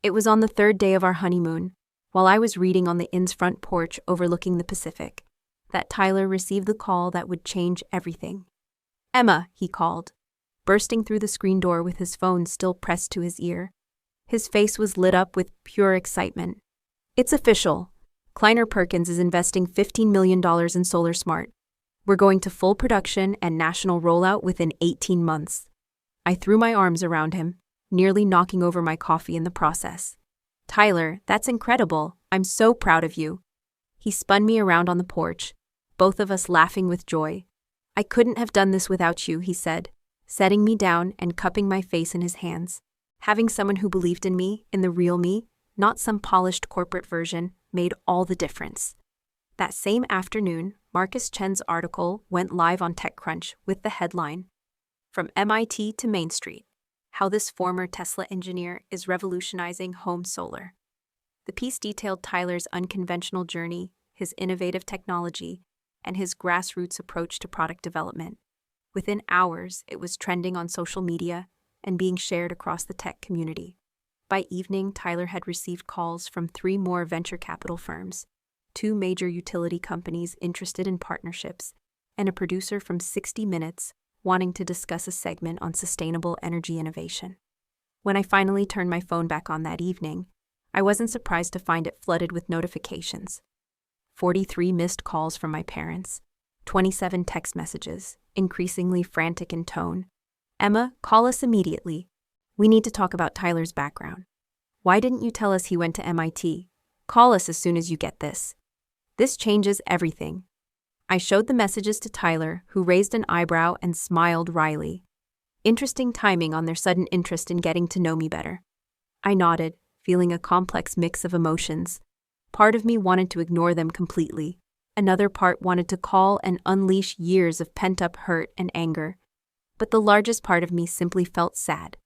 It was on the 3rd day of our honeymoon, while I was reading on the inn's front porch overlooking the Pacific, that Tyler received the call that would change everything. "Emma," he called, bursting through the screen door with his phone still pressed to his ear. His face was lit up with pure excitement. "It's official. Kleiner Perkins is investing $15 million in Solar Smart. We're going to full production and national rollout within 18 months. I threw my arms around him, nearly knocking over my coffee in the process. "Tyler, that's incredible. I'm so proud of you." He spun me around on the porch, both of us laughing with joy. "I couldn't have done this without you," he said, setting me down and cupping my face in his hands. Having someone who believed in me, in the real me, not some polished corporate version, made all the difference. That same afternoon, Marcus Chen's article went live on TechCrunch with the headline, "From MIT to Main Street, How This Former Tesla Engineer is Revolutionizing Home Solar." The piece detailed Tyler's unconventional journey, his innovative technology, and his grassroots approach to product development. Within hours, it was trending on social media and being shared across the tech community. By evening, Tyler had received calls from 3 more venture capital firms, 2 major utility companies interested in partnerships, and a producer from 60 Minutes wanting to discuss a segment on sustainable energy innovation. When I finally turned my phone back on that evening, I wasn't surprised to find it flooded with notifications. 43 missed calls from my parents, 27 text messages, increasingly frantic in tone. "Emma, call us immediately. We need to talk about Tyler's background. Why didn't you tell us he went to MIT? Call us as soon as you get this. This changes everything." I showed the messages to Tyler, who raised an eyebrow and smiled wryly. Interesting timing on their sudden interest in getting to know me better. I nodded, feeling a complex mix of emotions. Part of me wanted to ignore them completely. Another part wanted to call and unleash years of pent-up hurt and anger. But the largest part of me simply felt sad.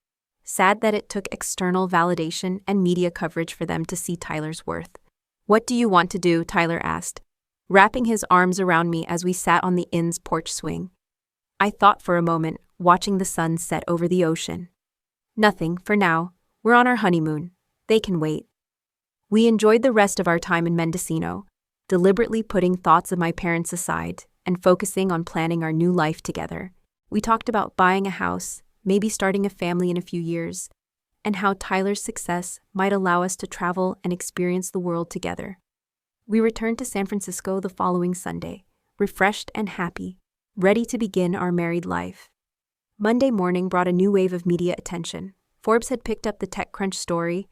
Sad that it took external validation and media coverage for them to see Tyler's worth. "What do you want to do?" Tyler asked, wrapping his arms around me as we sat on the inn's porch swing. I thought for a moment, watching the sun set over the ocean. "Nothing, for now. We're on our honeymoon. They can wait." We enjoyed the rest of our time in Mendocino, deliberately putting thoughts of my parents aside and focusing on planning our new life together. We talked about buying a house, maybe starting a family in a few years, and how Tyler's success might allow us to travel and experience the world together. We returned to San Francisco the following Sunday, refreshed and happy, ready to begin our married life. Monday morning brought a new wave of media attention. Forbes had picked up the TechCrunch story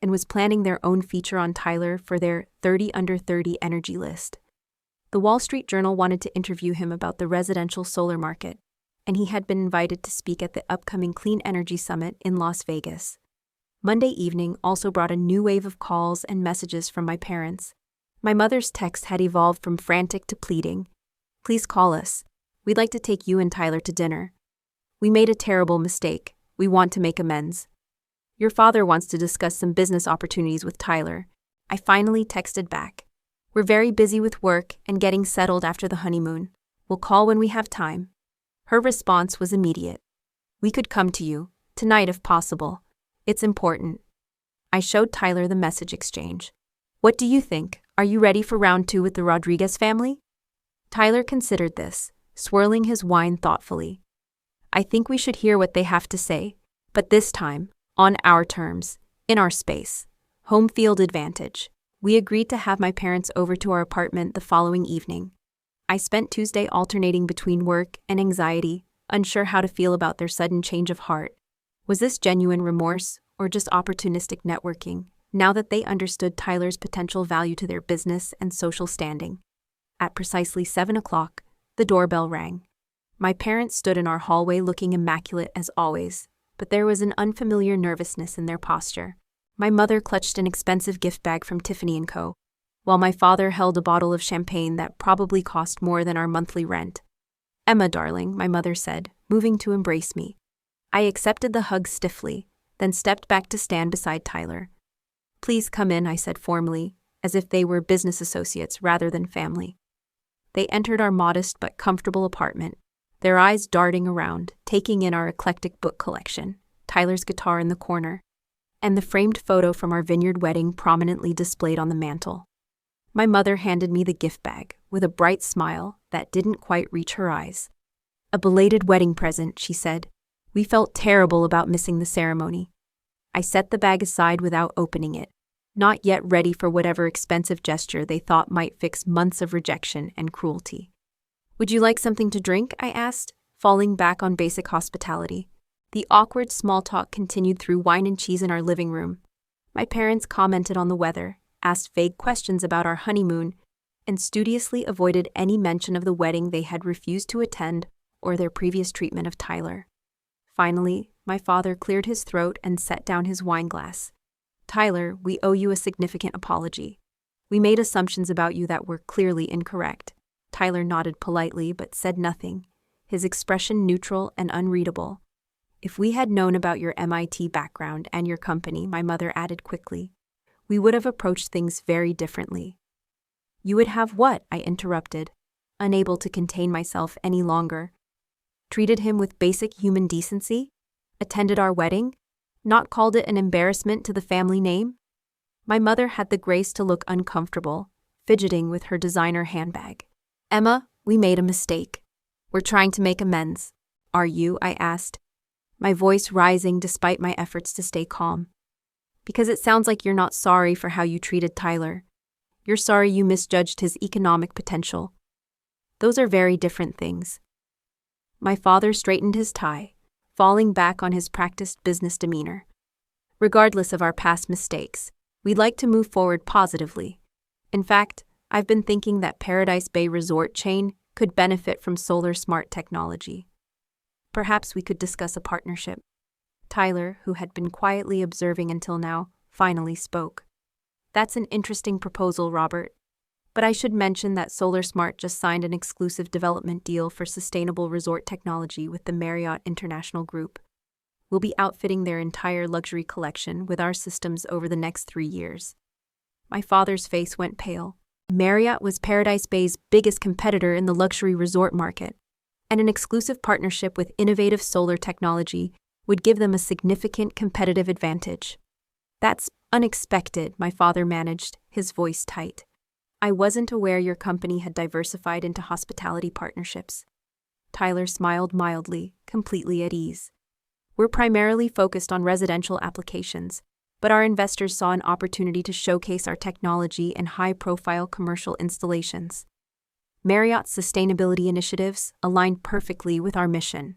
and was planning their own feature on Tyler for their 30 Under 30 energy list. The Wall Street Journal wanted to interview him about the residential solar market, and he had been invited to speak at the upcoming Clean Energy Summit in Las Vegas. Monday evening also brought a new wave of calls and messages from my parents. My mother's text had evolved from frantic to pleading. "Please call us. We'd like to take you and Tyler to dinner. We made a terrible mistake. We want to make amends. Your father wants to discuss some business opportunities with Tyler." I finally texted back. "We're very busy with work and getting settled after the honeymoon. We'll call when we have time." Her response was immediate. "We could come to you, tonight if possible. It's important." I showed Tyler the message exchange. "What do you think? Are you ready for round 2 with the Rodriguez family?" Tyler considered this, swirling his wine thoughtfully. "I think we should hear what they have to say, but this time, on our terms, in our space. Home field advantage." We agreed to have my parents over to our apartment the following evening. I spent Tuesday alternating between work and anxiety, unsure how to feel about their sudden change of heart. Was this genuine remorse or just opportunistic networking, now that they understood Tyler's potential value to their business and social standing? At precisely 7 o'clock, the doorbell rang. My parents stood in our hallway looking immaculate as always, but there was an unfamiliar nervousness in their posture. My mother clutched an expensive gift bag from Tiffany & Co., while my father held a bottle of champagne that probably cost more than our monthly rent. "Emma, darling," my mother said, moving to embrace me. I accepted the hug stiffly, then stepped back to stand beside Tyler. "Please come in," I said formally, as if they were business associates rather than family. They entered our modest but comfortable apartment, their eyes darting around, taking in our eclectic book collection, Tyler's guitar in the corner, and the framed photo from our vineyard wedding prominently displayed on the mantel. My mother handed me the gift bag, with a bright smile that didn't quite reach her eyes. "A belated wedding present," she said. "We felt terrible about missing the ceremony." I set the bag aside without opening it, not yet ready for whatever expensive gesture they thought might fix months of rejection and cruelty. "Would you like something to drink?" I asked, falling back on basic hospitality. The awkward small talk continued through wine and cheese in our living room. My parents commented on the weather, asked vague questions about our honeymoon, and studiously avoided any mention of the wedding they had refused to attend or their previous treatment of Tyler. Finally, my father cleared his throat and set down his wine glass. Tyler, we owe you a significant apology. We made assumptions about you that were clearly incorrect. Tyler nodded politely but said nothing, his expression neutral and unreadable. If we had known about your MIT background and your company, my mother added quickly, we would have approached things very differently. You would have what? I interrupted, unable to contain myself any longer. Treated him with basic human decency? Attended our wedding? Not called it an embarrassment to the family name? My mother had the grace to look uncomfortable, fidgeting with her designer handbag. Emma, we made a mistake. We're trying to make amends. Are you? I asked, my voice rising despite my efforts to stay calm. Because it sounds like you're not sorry for how you treated Tyler. You're sorry you misjudged his economic potential. Those are very different things. My father straightened his tie, falling back on his practiced business demeanor. Regardless of our past mistakes, we'd like to move forward positively. In fact, I've been thinking that Paradise Bay Resort chain could benefit from solar smart technology. Perhaps we could discuss a partnership. Tyler, who had been quietly observing until now, finally spoke. That's an interesting proposal, Robert. But I should mention that Solar Smart just signed an exclusive development deal for sustainable resort technology with the Marriott International Group. We'll be outfitting their entire luxury collection with our systems over the next 3 years. My father's face went pale. Marriott was Paradise Bay's biggest competitor in the luxury resort market, and an exclusive partnership with innovative solar technology would give them a significant competitive advantage. That's unexpected, my father managed, his voice tight. I wasn't aware your company had diversified into hospitality partnerships. Tyler smiled mildly, completely at ease. We're primarily focused on residential applications, but our investors saw an opportunity to showcase our technology in high-profile commercial installations. Marriott's sustainability initiatives aligned perfectly with our mission.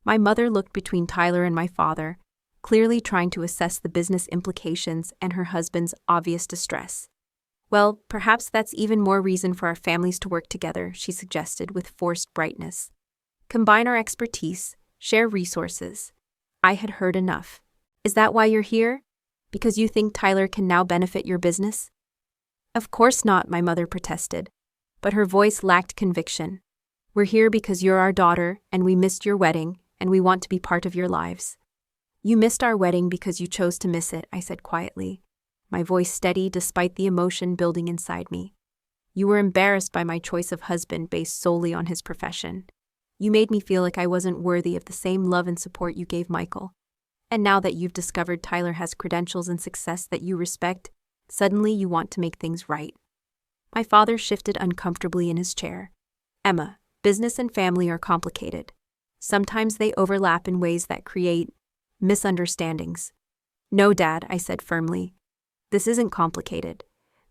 My mother looked between Tyler and my father, clearly trying to assess the business implications and her husband's obvious distress. Well, perhaps that's even more reason for our families to work together, she suggested with forced brightness. Combine our expertise, share resources. I had heard enough. Is that why you're here? Because you think Tyler can now benefit your business? Of course not, my mother protested, but her voice lacked conviction. We're here because you're our daughter, and we missed your wedding, and we want to be part of your lives. You missed our wedding because you chose to miss it, I said quietly, my voice steady despite the emotion building inside me. You were embarrassed by my choice of husband based solely on his profession. You made me feel like I wasn't worthy of the same love and support you gave Michael. And now that you've discovered Tyler has credentials and success that you respect, suddenly you want to make things right. My father shifted uncomfortably in his chair. Emma, business and family are complicated. Sometimes they overlap in ways that create misunderstandings. No, Dad, I said firmly. This isn't complicated.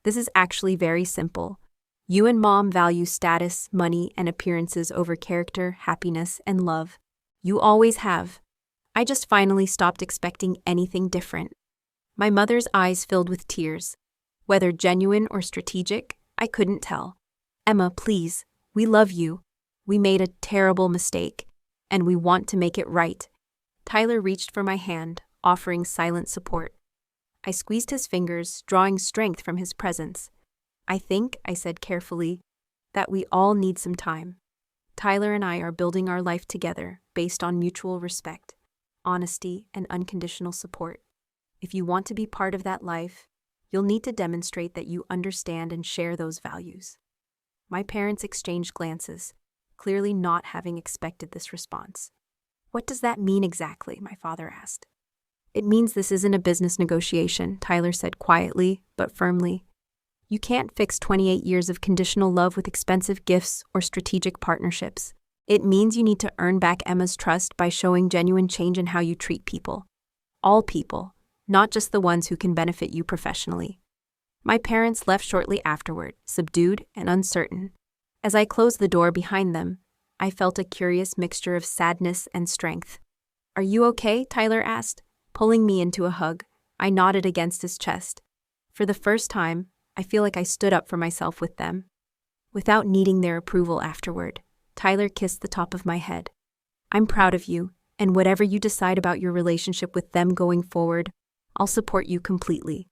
This is actually very simple. You and Mom value status, money, and appearances over character, happiness, and love. You always have. I just finally stopped expecting anything different. My mother's eyes filled with tears. Whether genuine or strategic, I couldn't tell. Emma, please, we love you. We made a terrible mistake, and we want to make it right. Tyler reached for my hand, offering silent support. I squeezed his fingers, drawing strength from his presence. I think, I said carefully, that we all need some time. Tyler and I are building our life together based on mutual respect, honesty, and unconditional support. If you want to be part of that life, you'll need to demonstrate that you understand and share those values. My parents exchanged glances, clearly not having expected this response. What does that mean exactly? My father asked. It means this isn't a business negotiation, Tyler said quietly, but firmly. You can't fix 28 years of conditional love with expensive gifts or strategic partnerships. It means you need to earn back Emma's trust by showing genuine change in how you treat people. All people, not just the ones who can benefit you professionally. My parents left shortly afterward, subdued and uncertain. As I closed the door behind them, I felt a curious mixture of sadness and strength. Are you okay? Tyler asked, pulling me into a hug. I nodded against his chest. For the first time, I feel like I stood up for myself with them. Without needing their approval afterward, Tyler kissed the top of my head. I'm proud of you, And whatever you decide about your relationship with them going forward, I'll support you completely.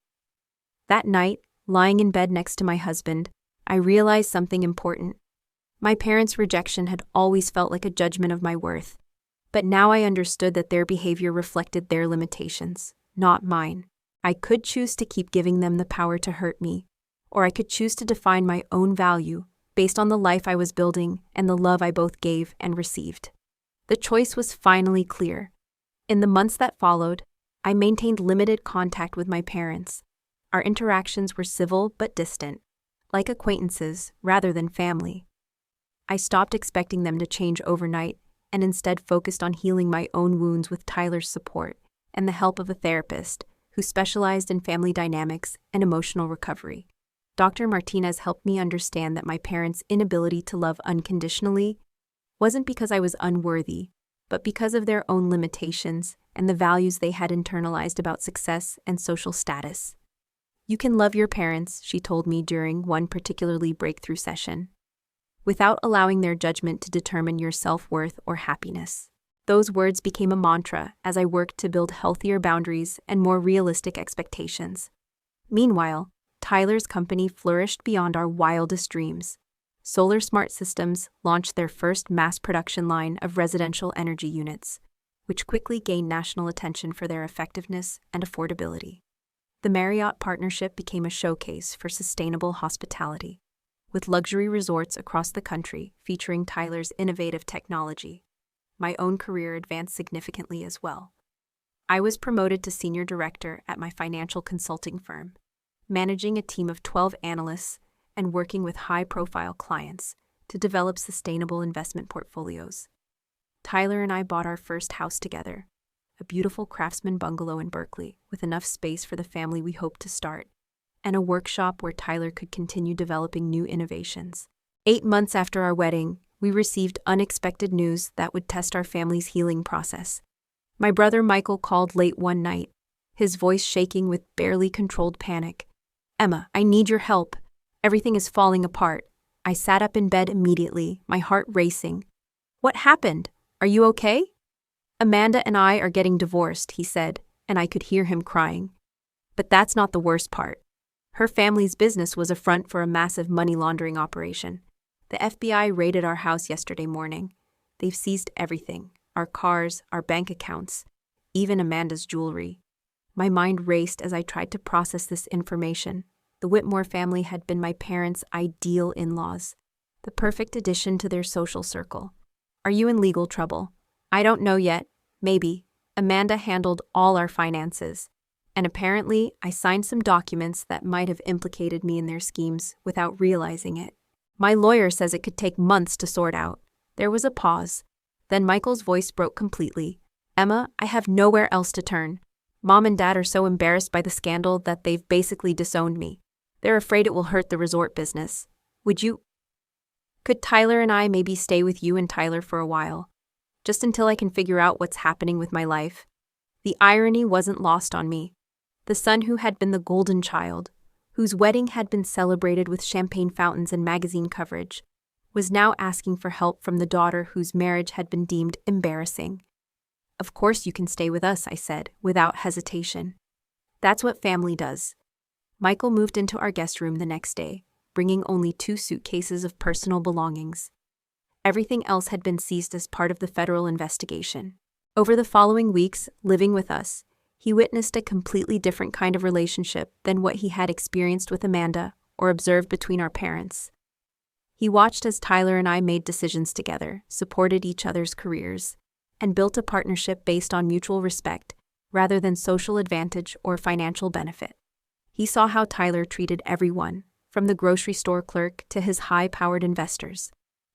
That night, lying in bed next to my husband, I realized something important. My parents' rejection had always felt like a judgment of my worth, but now I understood that their behavior reflected their limitations, not mine. I could choose to keep giving them the power to hurt me, or I could choose to define my own value based on the life I was building and the love I both gave and received. The choice was finally clear. In the months that followed, I maintained limited contact with my parents. Our interactions were civil but distant, like acquaintances rather than family. I stopped expecting them to change overnight and instead focused on healing my own wounds with Tyler's support and the help of a therapist who specialized in family dynamics and emotional recovery. Dr. Martinez helped me understand that my parents' inability to love unconditionally wasn't because I was unworthy, but because of their own limitations and the values they had internalized about success and social status. You can love your parents, she told me during one particularly breakthrough session, without allowing their judgment to determine your self-worth or happiness. Those words became a mantra as I worked to build healthier boundaries and more realistic expectations. Meanwhile, Tyler's company flourished beyond our wildest dreams. Solar Smart Systems launched their first mass production line of residential energy units, which quickly gained national attention for their effectiveness and affordability. The Marriott partnership became a showcase for sustainable hospitality, with luxury resorts across the country featuring Tyler's innovative technology. My own career advanced significantly as well. I was promoted to senior director at my financial consulting firm, managing a team of 12 analysts and working with high-profile clients to develop sustainable investment portfolios. Tyler and I bought our first house together, a beautiful craftsman bungalow in Berkeley with enough space for the family we hoped to start, and a workshop where Tyler could continue developing new innovations. 8 months after our wedding, we received unexpected news that would test our family's healing process. My brother Michael called late one night, his voice shaking with barely controlled panic. "Emma, I need your help. Everything is falling apart." I sat up in bed immediately, my heart racing. "What happened? Are you okay?" "Amanda and I are getting divorced," he said, and I could hear him crying. But that's not the worst part. Her family's business was a front for a massive money laundering operation. The FBI raided our house yesterday morning. They've seized everything, our cars, our bank accounts, even Amanda's jewelry. My mind raced as I tried to process this information. The Whitmore family had been my parents' ideal in-laws, the perfect addition to their social circle. "Are you in legal trouble?" "I don't know yet. Maybe." Amanda handled all our finances, and apparently I signed some documents that might have implicated me in their schemes without realizing it. "My lawyer says it could take months to sort out." There was a pause. Then Michael's voice broke completely. "Emma, I have nowhere else to turn. Mom and Dad are so embarrassed by the scandal that they've basically disowned me. They're afraid it will hurt the resort business. Could Tyler and I maybe stay with you and Tyler for a while? Just until I can figure out what's happening with my life?" The irony wasn't lost on me. The son who had been the golden child, whose wedding had been celebrated with champagne fountains and magazine coverage, was now asking for help from the daughter whose marriage had been deemed embarrassing. "Of course you can stay with us," I said, without hesitation. "That's what family does." Michael moved into our guest room the next day, bringing only 2 suitcases of personal belongings. Everything else had been seized as part of the federal investigation. Over the following weeks, living with us, he witnessed a completely different kind of relationship than what he had experienced with Amanda or observed between our parents. He watched as Tyler and I made decisions together, supported each other's careers, and built a partnership based on mutual respect rather than social advantage or financial benefit. He saw how Tyler treated everyone, from the grocery store clerk to his high-powered investors,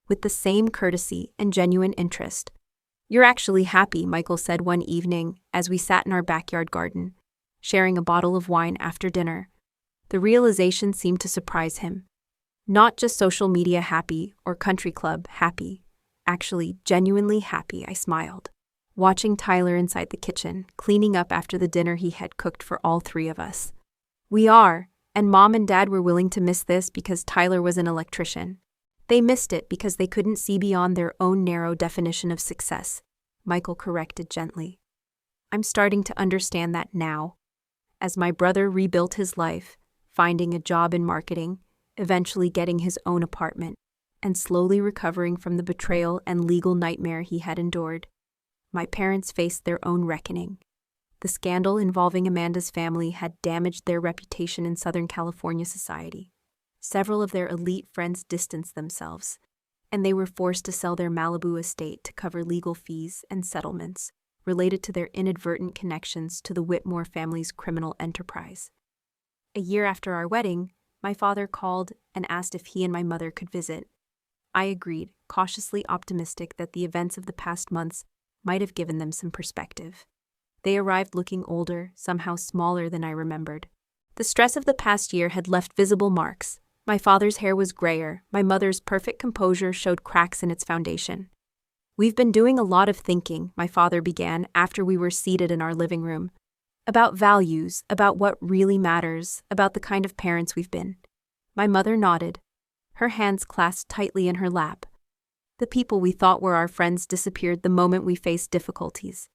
with the same courtesy and genuine interest. "You're actually happy," Michael said one evening as we sat in our backyard garden, sharing a bottle of wine after dinner. The realization seemed to surprise him. Not just social media happy or country club happy, actually genuinely happy, I smiled, watching Tyler inside the kitchen, cleaning up after the dinner he had cooked for all 3 of us. "We are, and Mom and Dad were willing to miss this because Tyler was an electrician. They missed it because they couldn't see beyond their own narrow definition of success. Michael corrected gently. I'm starting to understand that now. As my brother rebuilt his life, finding a job in marketing, eventually getting his own apartment, and slowly recovering from the betrayal and legal nightmare he had endured, my parents faced their own reckoning. The scandal involving Amanda's family had damaged their reputation in Southern California society. Several of their elite friends distanced themselves, and they were forced to sell their Malibu estate to cover legal fees and settlements related to their inadvertent connections to the Whitmore family's criminal enterprise. A year after our wedding, my father called and asked if he and my mother could visit. I agreed, cautiously optimistic that the events of the past months might have given them some perspective. They arrived looking older, somehow smaller than I remembered. The stress of the past year had left visible marks. My father's hair was grayer, my mother's perfect composure showed cracks in its foundation. We've been doing a lot of thinking, my father began after we were seated in our living room. About values, about what really matters, about the kind of parents we've been. My mother nodded, her hands clasped tightly in her lap. The people we thought were our friends disappeared the moment we faced difficulties.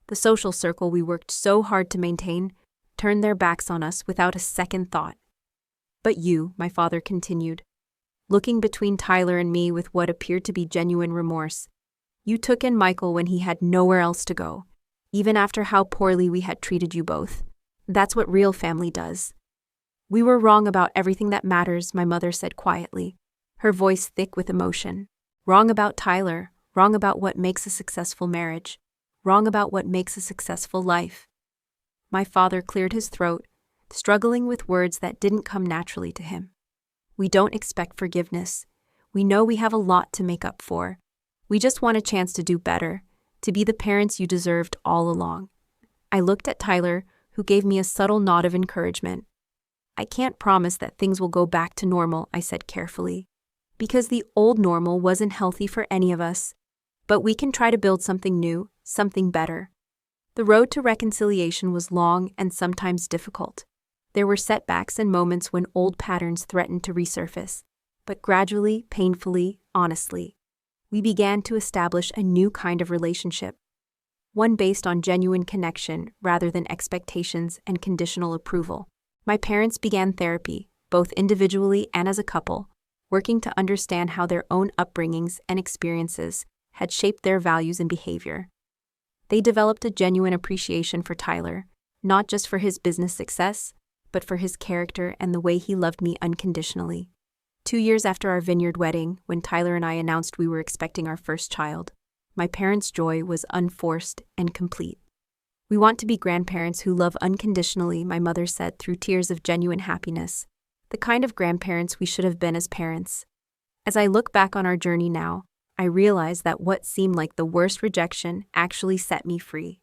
The social circle we worked so hard to maintain turned their backs on us without a second thought. But you, my father continued, looking between Tyler and me with what appeared to be genuine remorse, you took in Michael when he had nowhere else to go, even after how poorly we had treated you both. That's what real family does. We were wrong about everything that matters, my mother said quietly, her voice thick with emotion. Wrong about Tyler, wrong about what makes a successful marriage, wrong about what makes a successful life. My father cleared his throat, struggling with words that didn't come naturally to him. We don't expect forgiveness. We know we have a lot to make up for. We just want a chance to do better, to be the parents you deserved all along. I looked at Tyler, who gave me a subtle nod of encouragement. I can't promise that things will go back to normal, I said carefully, because the old normal wasn't healthy for any of us. But we can try to build something new, something better. The road to reconciliation was long and sometimes difficult. There were setbacks and moments when old patterns threatened to resurface, but gradually, painfully, honestly, we began to establish a new kind of relationship, one based on genuine connection rather than expectations and conditional approval. My parents began therapy, both individually and as a couple, working to understand how their own upbringings and experiences had shaped their values and behavior. They developed a genuine appreciation for Tyler, not just for his business success, but for his character and the way he loved me unconditionally. 2 years after our vineyard wedding, when Tyler and I announced we were expecting our first child, my parents' joy was unforced and complete. We want to be grandparents who love unconditionally, my mother said through tears of genuine happiness, the kind of grandparents we should have been as parents. As I look back on our journey now, I realize that what seemed like the worst rejection actually set me free.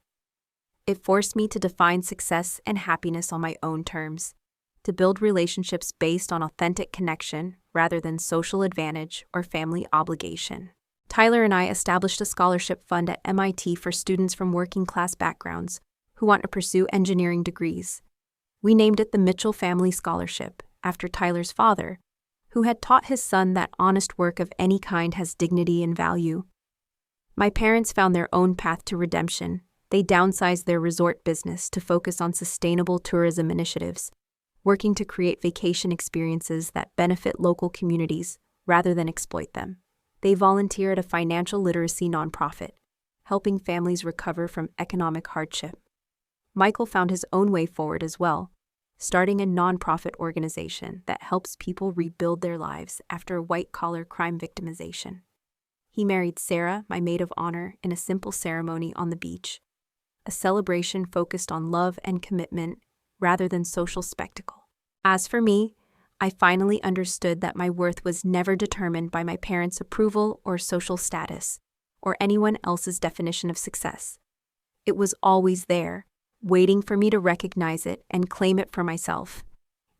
It forced me to define success and happiness on my own terms, to build relationships based on authentic connection rather than social advantage or family obligation. Tyler and I established a scholarship fund at MIT for students from working-class backgrounds who want to pursue engineering degrees. We named it the Mitchell Family Scholarship, after Tyler's father, who had taught his son that honest work of any kind has dignity and value. My parents found their own path to redemption. They downsized their resort business to focus on sustainable tourism initiatives, working to create vacation experiences that benefit local communities rather than exploit them. They volunteer at a financial literacy nonprofit, helping families recover from economic hardship. Michael found his own way forward as well, starting a nonprofit organization that helps people rebuild their lives after white-collar crime victimization. He married Sarah, my maid of honor, in a simple ceremony on the beach, a celebration focused on love and commitment rather than social spectacle. As for me, I finally understood that my worth was never determined by my parents' approval or social status, or anyone else's definition of success. It was always there, waiting for me to recognize it and claim it for myself.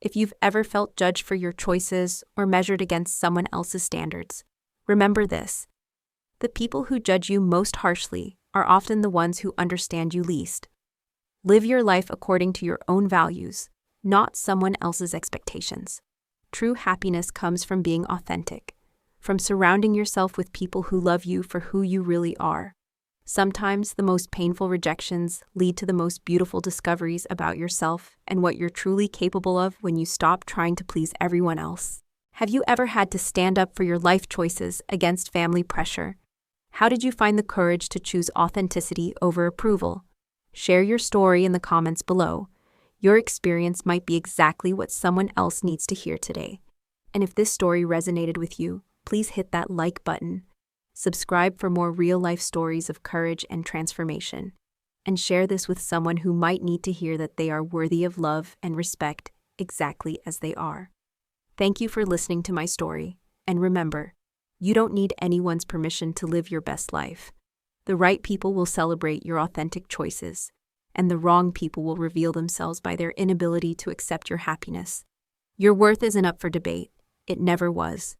If you've ever felt judged for your choices or measured against someone else's standards, remember this: the people who judge you most harshly are often the ones who understand you least. Live your life according to your own values, not someone else's expectations. True happiness comes from being authentic, from surrounding yourself with people who love you for who you really are. Sometimes the most painful rejections lead to the most beautiful discoveries about yourself and what you're truly capable of when you stop trying to please everyone else. Have you ever had to stand up for your life choices against family pressure? How did you find the courage to choose authenticity over approval? Share your story in the comments below. Your experience might be exactly what someone else needs to hear today. And if this story resonated with you, please hit that like button. Subscribe for more real-life stories of courage and transformation. And share this with someone who might need to hear that they are worthy of love and respect exactly as they are. Thank you for listening to my story. And remember, you don't need anyone's permission to live your best life. The right people will celebrate your authentic choices, and the wrong people will reveal themselves by their inability to accept your happiness. Your worth isn't up for debate. It never was.